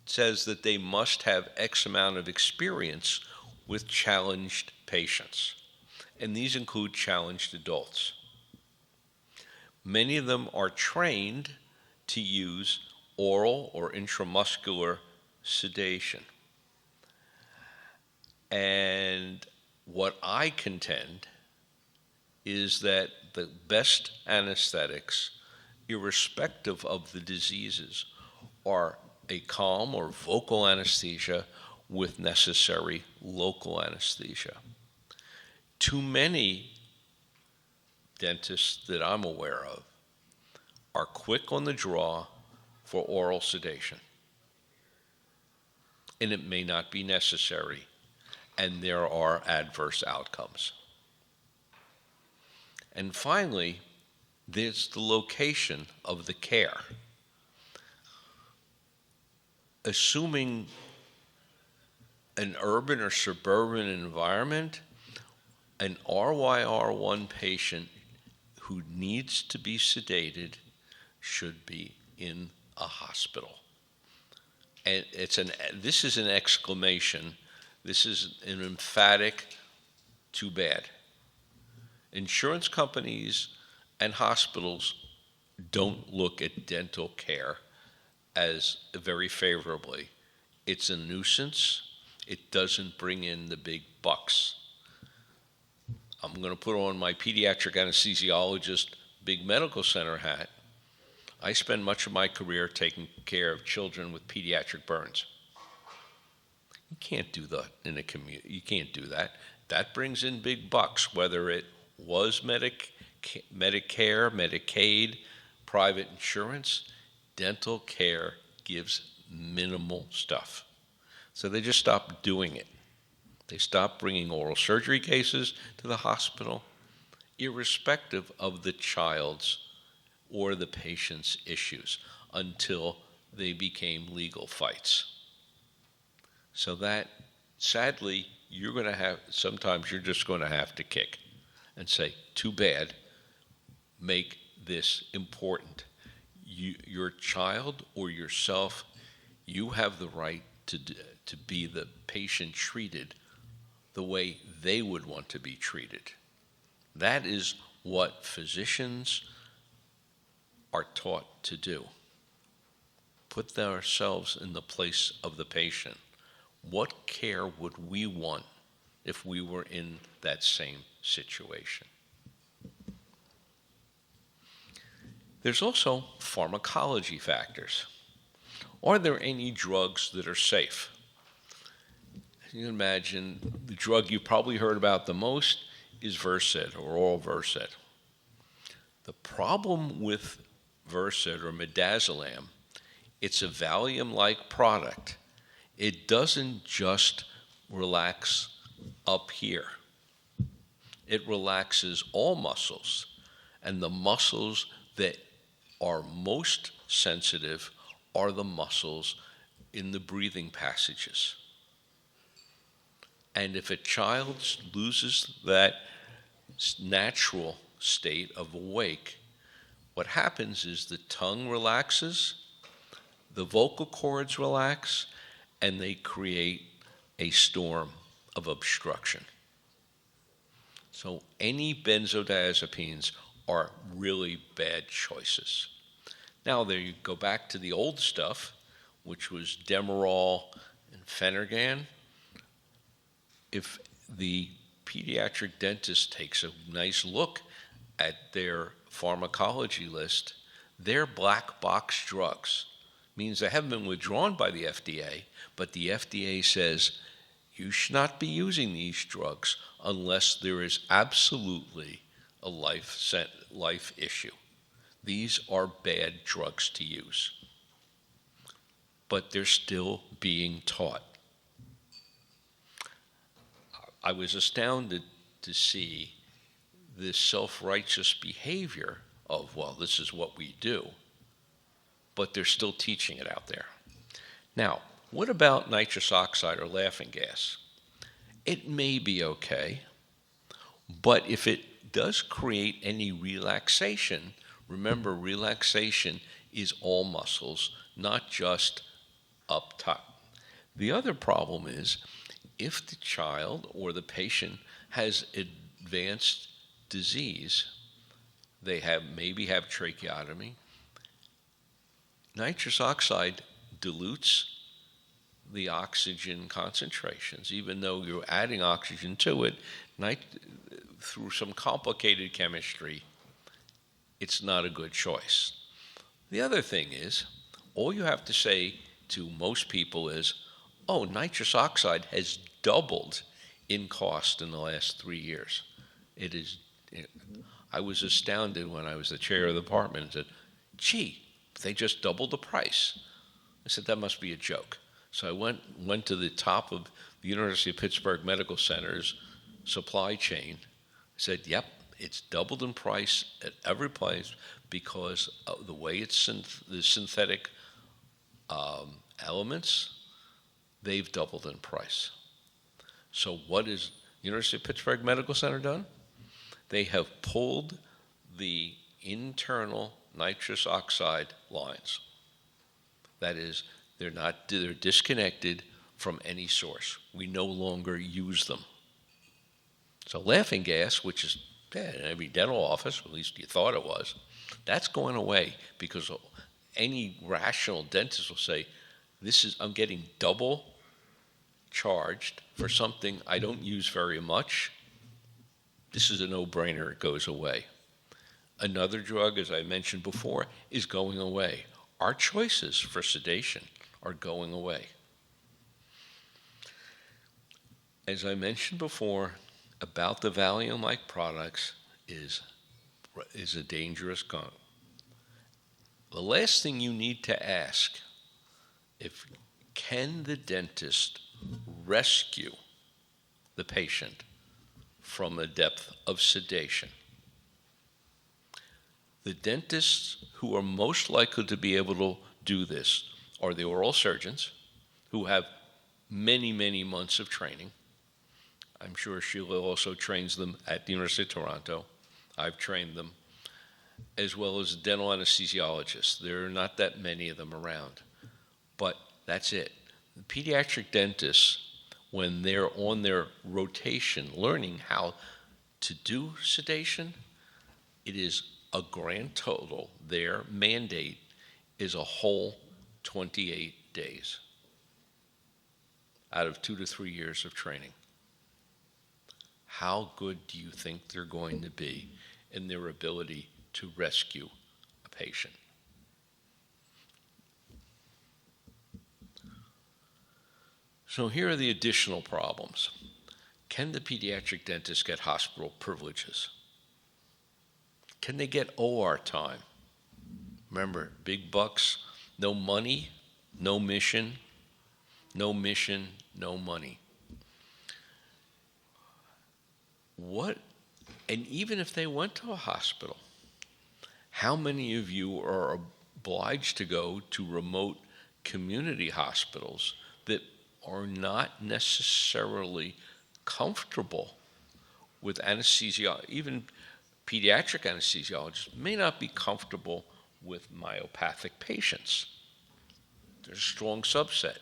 says that they must have X amount of experience with challenged patients, and these include challenged adults. Many of them are trained to use oral or intramuscular sedation. And what I contend is that the best anesthetics, irrespective of the diseases, are a calm or vocal anesthesia with necessary local anesthesia. Too many dentists that I'm aware of are quick on the draw for oral sedation, and it may not be necessary, and there are adverse outcomes. And finally, there's the location of the care. Assuming an urban or suburban environment, an RYR-1 patient who needs to be sedated should be in a hospital. And this is an exclamation. This is an emphatic, too bad. Insurance companies and hospitals don't look at dental care as very favorably. It's a nuisance. It doesn't bring in the big bucks. I'm going to put on my pediatric anesthesiologist big medical center hat. I spend much of my career taking care of children with pediatric burns. You can't do that in a community. You can't do that. That brings in big bucks, whether it was Medicare, Medicaid, private insurance. Dental care gives minimal stuff. So they just stopped doing it. They stopped bringing oral surgery cases to the hospital, irrespective of the child's or the patient's issues, until they became legal fights. So that, sadly, sometimes you're just going to have to kick and say, too bad, make this important. Your child or yourself, you have the right to be the patient treated the way they would want to be treated. That is what physicians are taught to do. Put ourselves in the place of the patient. What care would we want if we were in that same situation? There's also pharmacology factors. Are there any drugs that are safe? You can imagine the drug you probably heard about the most is Versed or oral Versed. The problem with Versed or midazolam, it's a Valium-like product. It doesn't just relax up here. It relaxes all muscles, and the muscles that are most sensitive are the muscles in the breathing passages. And if a child loses that natural state of awake, what happens is the tongue relaxes, the vocal cords relax, and they create a storm of obstruction. So any benzodiazepines are really bad choices. Now there you go back to the old stuff, which was Demerol and Phenergan. If the pediatric dentist takes a nice look at their pharmacology list, they're black box drugs. Means they haven't been withdrawn by the FDA, but the FDA says you should not be using these drugs unless there is absolutely a life issue. These are bad drugs to use, but they're still being taught. I was astounded to see this self-righteous behavior of, well, this is what we do, but they're still teaching it out there. Now, what about nitrous oxide or laughing gas? It may be okay, but if it does create any relaxation, remember, relaxation is all muscles, not just up top. The other problem is if the child or the patient has advanced disease, they maybe have tracheotomy, nitrous oxide dilutes the oxygen concentrations, even though you're adding oxygen to it, through some complicated chemistry, it's not a good choice. The other thing is, all you have to say to most people is, oh, nitrous oxide has doubled in cost in the last 3 years. It is. I was astounded when I was the chair of the department and said, gee, they just doubled the price. I said, that must be a joke. So I went to the top of the University of Pittsburgh Medical Center's supply chain. I said, yep, it's doubled in price at every place because of the way it's the synthetic elements, they've doubled in price. So what is University of Pittsburgh Medical Center done? They have pulled the internal nitrous oxide lines. That is, they're disconnected from any source. We no longer use them. So laughing gas, which is in every dental office, at least you thought it was, that's going away because any rational dentist will say, I'm getting double charged for something I don't use very much. This is a no-brainer, it goes away. Another drug, as I mentioned before, is going away. Our choices for sedation are going away. As I mentioned before, about the Valium-like products is a dangerous gun. The last thing you need to ask, can the dentist rescue the patient from a depth of sedation? The dentists who are most likely to be able to do this are the oral surgeons who have many, many months of training. I'm sure Sheila also trains them at the University of Toronto. I've trained them, as well as dental anesthesiologists. There are not that many of them around, but that's it. The pediatric dentists, when they're on their rotation learning how to do sedation, it is a grand total. Their mandate is a whole 28 days out of 2 to 3 years of training. How good do you think they're going to be in their ability to rescue a patient? So here are the additional problems. Can the pediatric dentist get hospital privileges? Can they get OR time? Remember, big bucks, no money, no mission, no mission, no money. And even if they went to a hospital, how many of you are obliged to go to remote community hospitals that are not necessarily comfortable with anesthesia? Even pediatric anesthesiologists may not be comfortable with myopathic patients. There's a strong subset.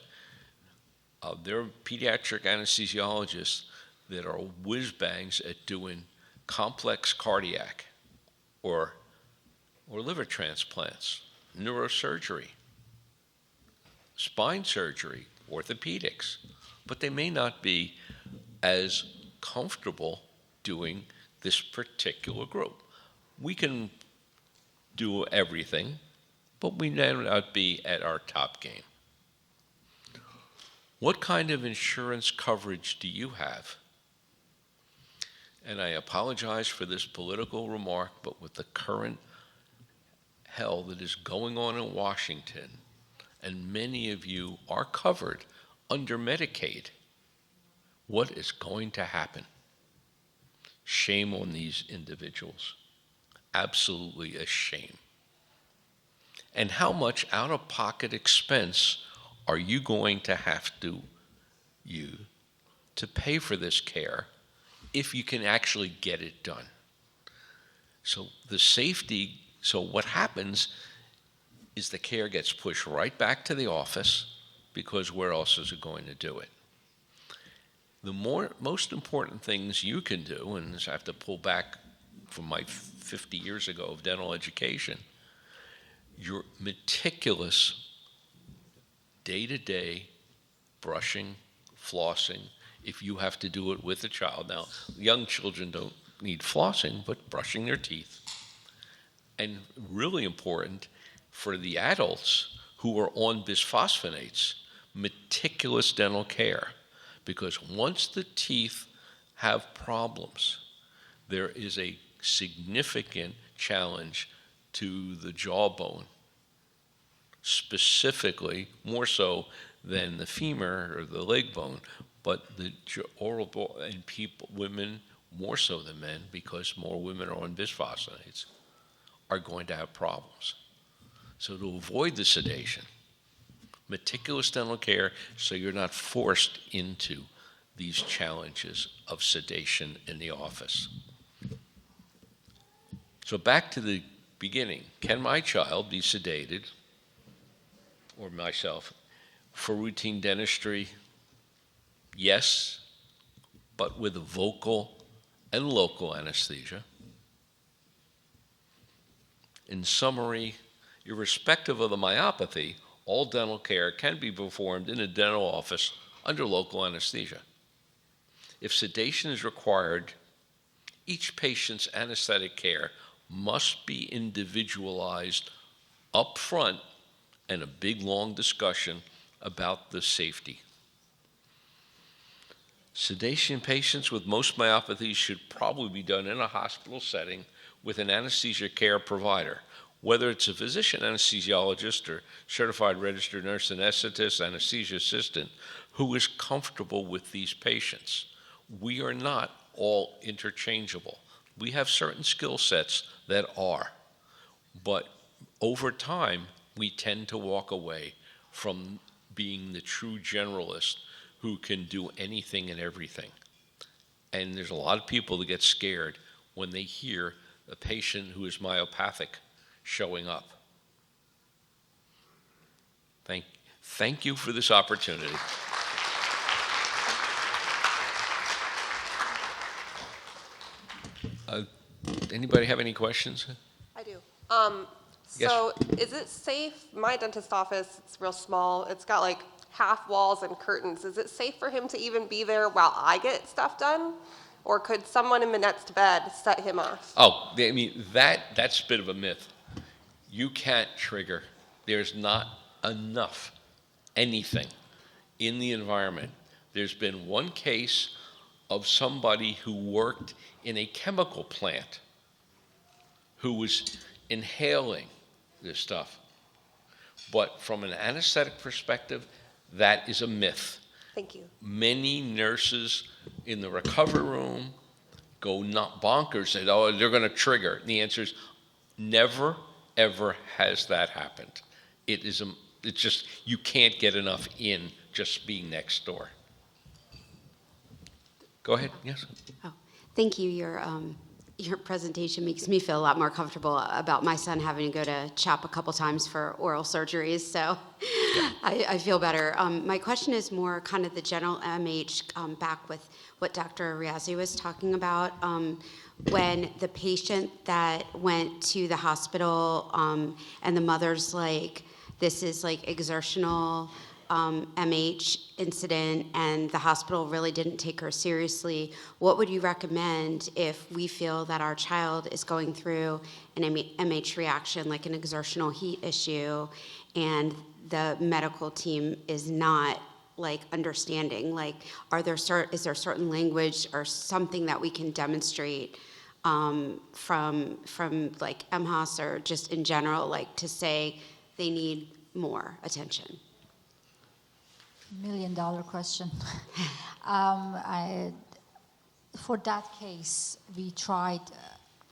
There are pediatric anesthesiologists that are whiz-bangs at doing complex cardiac or liver transplants, neurosurgery, spine surgery, orthopedics, but they may not be as comfortable doing this particular group. We can do everything, but we may not be at our top game. What kind of insurance coverage do you have? And I apologize for this political remark, but with the current hell that is going on in Washington, and many of you are covered under Medicaid, what is going to happen? Shame on these individuals. Absolutely a shame. And how much out-of-pocket expense are you going to have to pay for this care if you can actually get it done? So what happens is the care gets pushed right back to the office, because where else is it going to do it? The most important things you can do, and I have to pull back from my 50 years ago of dental education, your meticulous day-to-day brushing, flossing, if you have to do it with a child. Now, young children don't need flossing, but brushing their teeth. And really important for the adults who are on bisphosphonates, meticulous dental care. Because once the teeth have problems, there is a significant challenge to the jawbone, specifically, more so than the femur or the leg bone, but the oral bone, and women more so than men, because more women are on bisphosphonates, are going to have problems. So to avoid the sedation, meticulous dental care, so you're not forced into these challenges of sedation in the office. So back to the beginning. Can my child be sedated, or myself, for routine dentistry? Yes, but with vocal and local anesthesia. In summary, irrespective of the myopathy, all dental care can be performed in a dental office under local anesthesia. If sedation is required, each patient's anesthetic care must be individualized up front, and a big long discussion about the safety. Sedation patients with most myopathies should probably be done in a hospital setting with an anesthesia care provider, whether it's a physician anesthesiologist or certified registered nurse anesthetist, anesthesia assistant, who is comfortable with these patients. We are not all interchangeable. We have certain skill sets that are, but over time, we tend to walk away from being the true generalist who can do anything and everything. And there's a lot of people that get scared when they hear a patient who is myopathic showing up. Thank you for this opportunity. Anybody have any questions? I do. Yes. So is it safe, my dentist office, it's real small, it's got like half walls and curtains. Is it safe for him to even be there while I get stuff done? Or could someone in Manette's bed set him off? Oh, I mean, that's a bit of a myth. You can't trigger. There's not enough anything in the environment. There's been one case of somebody who worked in a chemical plant who was inhaling this stuff. But from an anesthetic perspective, that is a myth. Thank you. Many nurses in the recovery room go not bonkers and, oh, they're going to trigger. And the answer is never, ever has that happened. It's just, you can't get enough in just being next door. Go ahead, yes. Oh, thank you. Your presentation makes me feel a lot more comfortable about my son having to go to CHOP a couple times for oral surgeries, so I feel better. My question is more kind of the general MH, back with what Dr. Riazi was talking about. When the patient that went to the hospital and the mother's like, this is like exertional MH incident and the hospital really didn't take her seriously, what would you recommend if we feel that our child is going through an MH reaction, like an exertional heat issue, and the medical team is not like understanding? Like, is there certain language or something that we can demonstrate from like MHAS or just in general, like to say they need more attention? $1 million question. For that case, we tried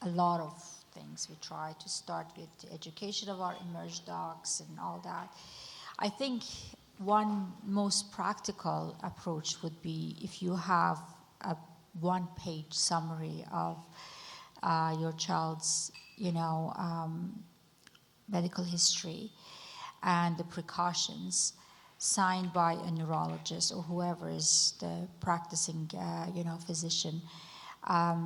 a lot of things. We tried to start with the education of our emerge docs and all that. I think one most practical approach would be if you have a one-page summary of your child's, medical history and the precautions, signed by a neurologist or whoever is the practicing, physician,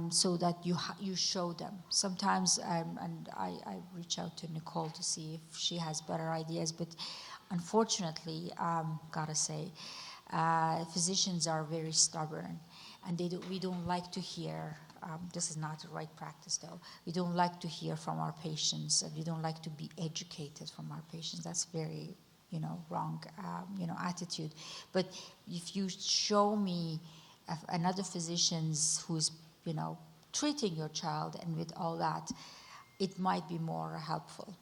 so that you show them. Sometimes, and I reach out to Nicole to see if she has better ideas, but unfortunately, gotta say, physicians are very stubborn, and we don't like to hear. This is not the right practice, though. We don't like to hear from our patients, and we don't like to be educated from our patients. That's very wrong, attitude. But if you show me another physician who's, treating your child and with all that, it might be more helpful.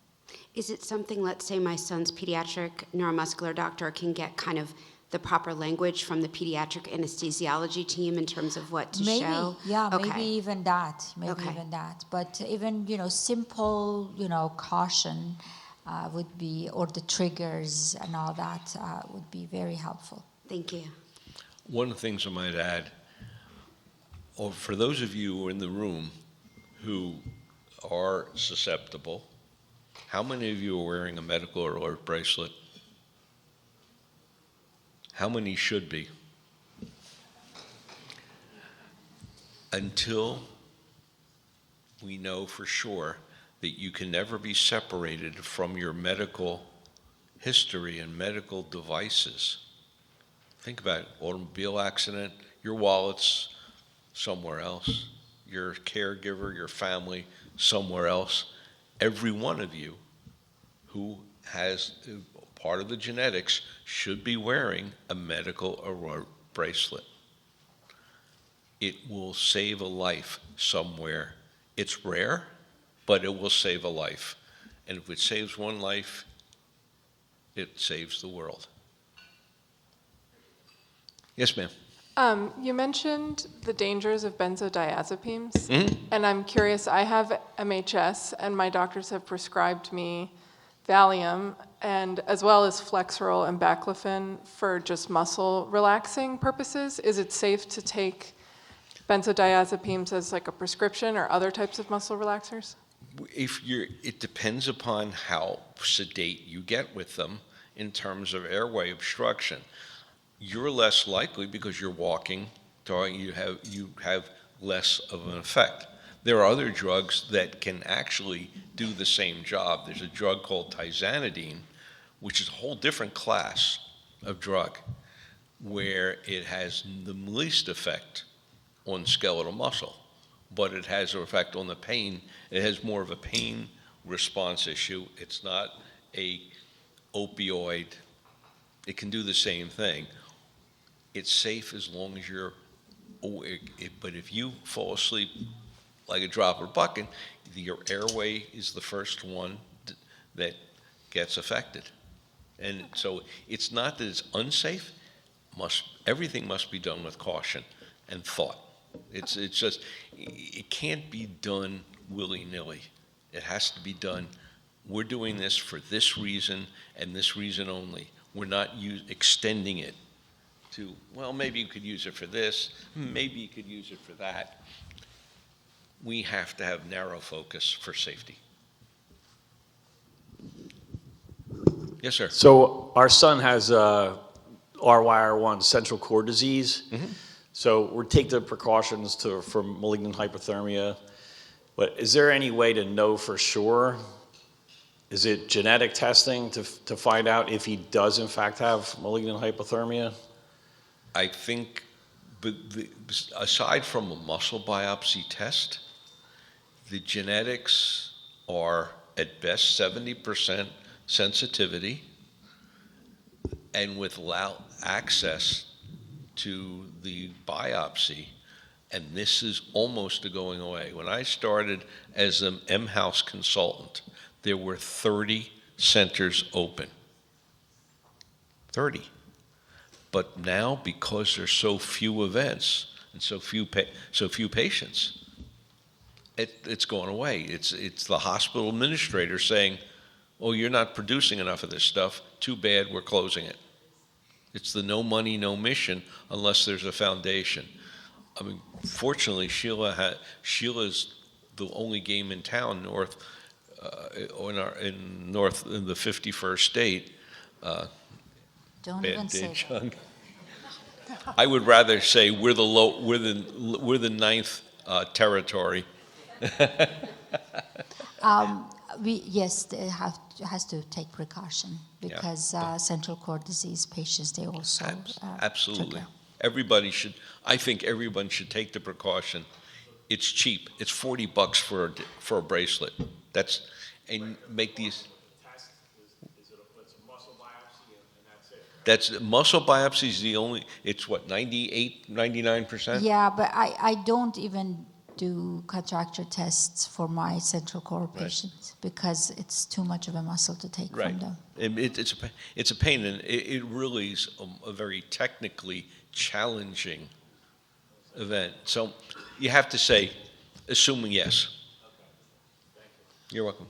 Is it something, let's say my son's pediatric neuromuscular doctor can get kind of the proper language from the pediatric anesthesiology team in terms of what to show? Yeah, okay. maybe even that, Okay. But even, simple, caution, would be, or the triggers and all that would be very helpful. Thank you. One of the things I might add, or for those of you who are in the room who are susceptible, how many of you are wearing a medical alert bracelet? How many should be? Until we know for sure that you can never be separated from your medical history and medical devices. Think about it, automobile accident, your wallet's somewhere else, your caregiver, your family, somewhere else. Every one of you who has part of the genetics should be wearing a medical alert bracelet. It will save a life somewhere. It's rare, but it will save a life. And if it saves one life, it saves the world. Yes, ma'am. You mentioned the dangers of benzodiazepines, and I'm curious, I have MHS, and my doctors have prescribed me Valium, and as well as Flexeril and Baclofen for just muscle relaxing purposes. Is it safe to take benzodiazepines as like a prescription or other types of muscle relaxers? It depends upon how sedate you get with them in terms of airway obstruction. You're less likely because you're walking, you have less of an effect. There are other drugs that can actually do the same job. There's a drug called tizanidine, which is a whole different class of drug, where it has the least effect on skeletal muscle, but it has an effect on the pain. It has more of a pain response issue. It's not a opioid. It can do the same thing. It's safe as long as you're awake. But if you fall asleep like a drop of a bucket, your airway is the first one that gets affected. And so it's not that it's unsafe. Everything must be done with caution and thought. It's just, it can't be done willy-nilly. It has to be done, we're doing this for this reason and this reason only. We're not extending it to, well, maybe you could use it for this, maybe you could use it for that. We have to have narrow focus for safety. Yes, sir. So our son has RYR-1, central cord disease. Mm-hmm. So we take the precautions for malignant hyperthermia. But is there any way to know for sure? Is it genetic testing to find out if he does in fact have malignant hypothermia? I think, aside from a muscle biopsy test, the genetics are at best 70% sensitivity, and with access to the biopsy, and this is almost going away. When I started as an M-House consultant, there were 30 centers open. 30. But now, because there's so few events and so few patients, it's gone away. It's the hospital administrator saying, "Oh, you're not producing enough of this stuff. Too bad, we're closing it." It's the no money, no mission unless there's a foundation. I mean, fortunately, Sheila's the only game in town in the 51st state. Don't even say that. I would rather say we're the ninth territory. Yes, they has to take precaution because central cord disease patients, they also Absolutely. I think everyone should take the precaution. It's cheap. It's $40 for a bracelet. And make these. It's a muscle biopsy and that's it. Muscle biopsy is the only. It's what, 98, 99%? Yeah, but I don't even do contracture tests for my central cord patients because it's too much of a muscle to take from them. It's a pain, and it really is a very technically challenging event. So you have to say, assuming yes. You're welcome.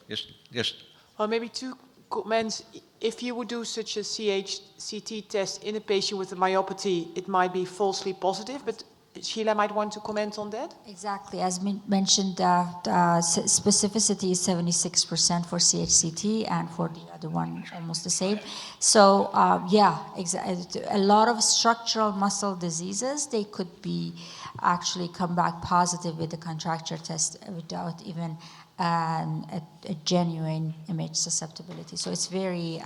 Yes. Well, maybe two comments. If you would do such a CHCT test in a patient with a myopathy, it might be falsely positive, but Sheila might want to comment on that. Exactly. As mentioned, specificity is 76% for CHCT, and for the other one, almost the same. So, a lot of structural muscle diseases, they could be actually come back positive with the contracture test without even a genuine image susceptibility. So it's very,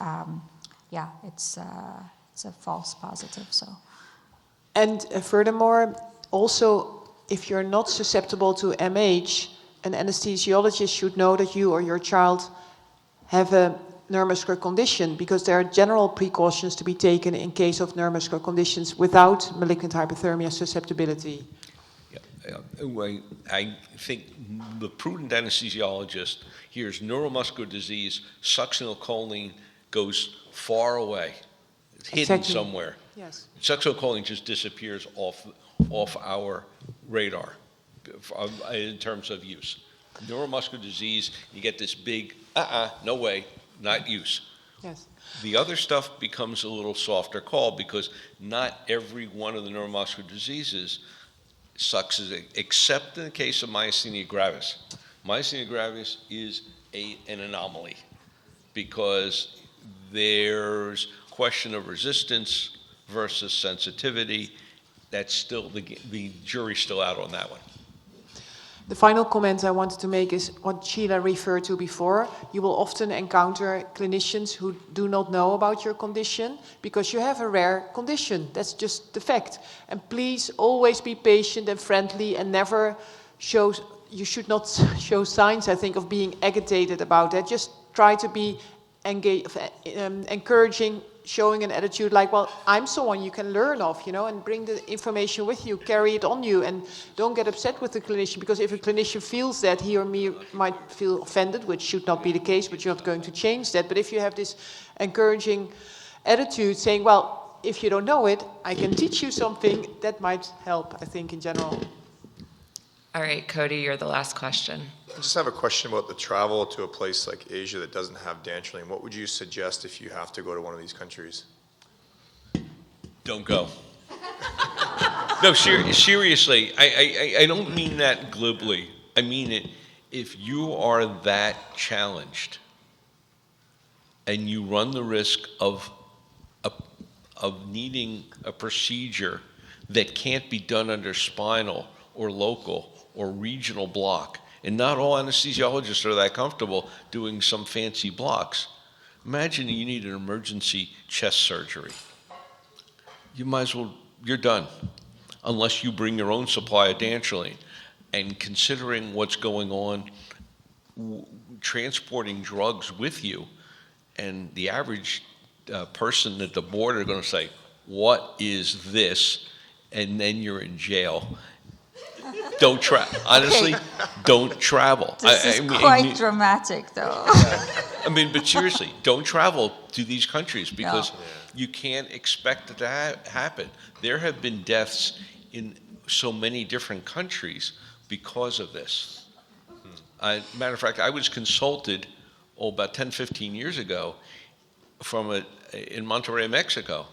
it's a false positive. So. And furthermore, also, if you're not susceptible to MH, an anesthesiologist should know that you or your child have a neuromuscular condition, because there are general precautions to be taken in case of neuromuscular conditions without malignant hyperthermia susceptibility. I think the prudent anesthesiologist hears neuromuscular disease, succinylcholine goes far away. It's hidden somewhere. Yes. Succinylcholine just disappears off our radar in terms of use. Neuromuscular disease, you get this big, no way, not use. Yes. The other stuff becomes a little softer call because not every one of the neuromuscular diseases sucks, except in the case of myasthenia gravis. Myasthenia gravis is an anomaly because there's question of resistance versus sensitivity. That's still, the jury's still out on that one. The final comment I wanted to make is what Sheila referred to before. You will often encounter clinicians who do not know about your condition because you have a rare condition. That's just the fact. And please always be patient and friendly and never show, you should not show signs, I think, of being agitated about that. Just try to be encouraging, showing an attitude like, well, I'm someone you can learn of, you know, and bring the information with you, carry it on you, and don't get upset with the clinician, because if a clinician feels that, he or me might feel offended, which should not be the case, but you're not going to change that. But if you have this encouraging attitude saying, well, if you don't know it, I can teach you something, that might help, I think, in general. All right, Cody, you're the last question. I just have a question about the travel to a place like Asia that doesn't have dantrolene. What would you suggest if you have to go to one of these countries? Don't go. No, seriously, I don't mean that glibly. I mean it. If you are that challenged and you run the risk of needing a procedure that can't be done under spinal or local or regional block, and not all anesthesiologists are that comfortable doing some fancy blocks. Imagine you need an emergency chest surgery. You might as well, you're done, unless you bring your own supply of dantrolene. And considering what's going on, transporting drugs with you, and the average person at the border are going to say, what is this? And then you're in jail. Don't travel. Honestly, don't travel. This is quite dramatic, though. I mean, but seriously, don't travel to these countries because you can't expect it to happen. There have been deaths in so many different countries because of this. Matter of fact, I was consulted about 10, 15 years ago in Monterrey, Mexico,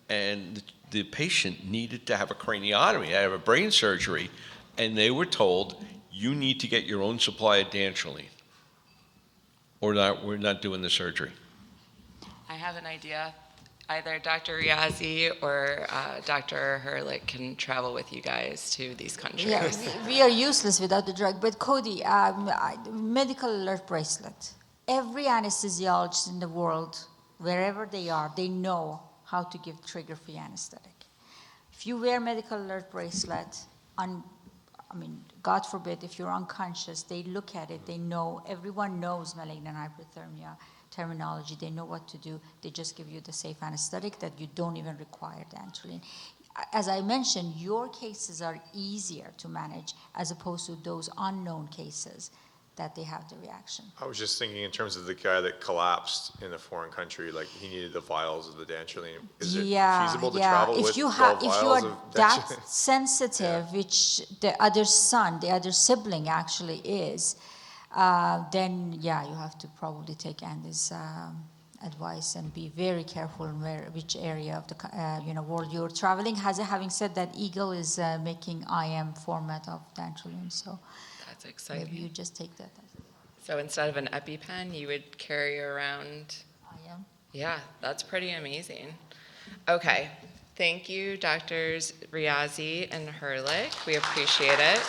and the patient needed to have a craniotomy, have a brain surgery, and they were told, you need to get your own supply of dantrolene, or we're not doing the surgery. I have an idea. Either Dr. Riazi or Dr. Herlick can travel with you guys to these countries. Yeah, we are useless without the drug. But Cody, medical alert bracelet. Every anesthesiologist in the world, wherever they are, they know how to give trigger-free anesthetic. If you wear medical alert bracelet, God forbid, if you're unconscious, they look at it, they know, everyone knows malignant hyperthermia terminology, they know what to do, they just give you the safe anesthetic that you don't even require dantrolene. As I mentioned, your cases are easier to manage as opposed to those unknown cases that they have the reaction. I was just thinking in terms of the guy that collapsed in a foreign country, like he needed the vials of the dantrolene. Is it feasible to travel with 12 vials if you are of that dantrolene? sensitive, which the other sibling actually is, then you have to probably take Andy's advice and be very careful in which area of the world you're traveling. Having said that, Eagle is making IM format of dantrolene, so that's exciting. Maybe you just take that. So instead of an EpiPen, you would carry around IM. Yeah, that's pretty amazing. Okay, thank you, Drs. Riazi and Herlick. We appreciate it.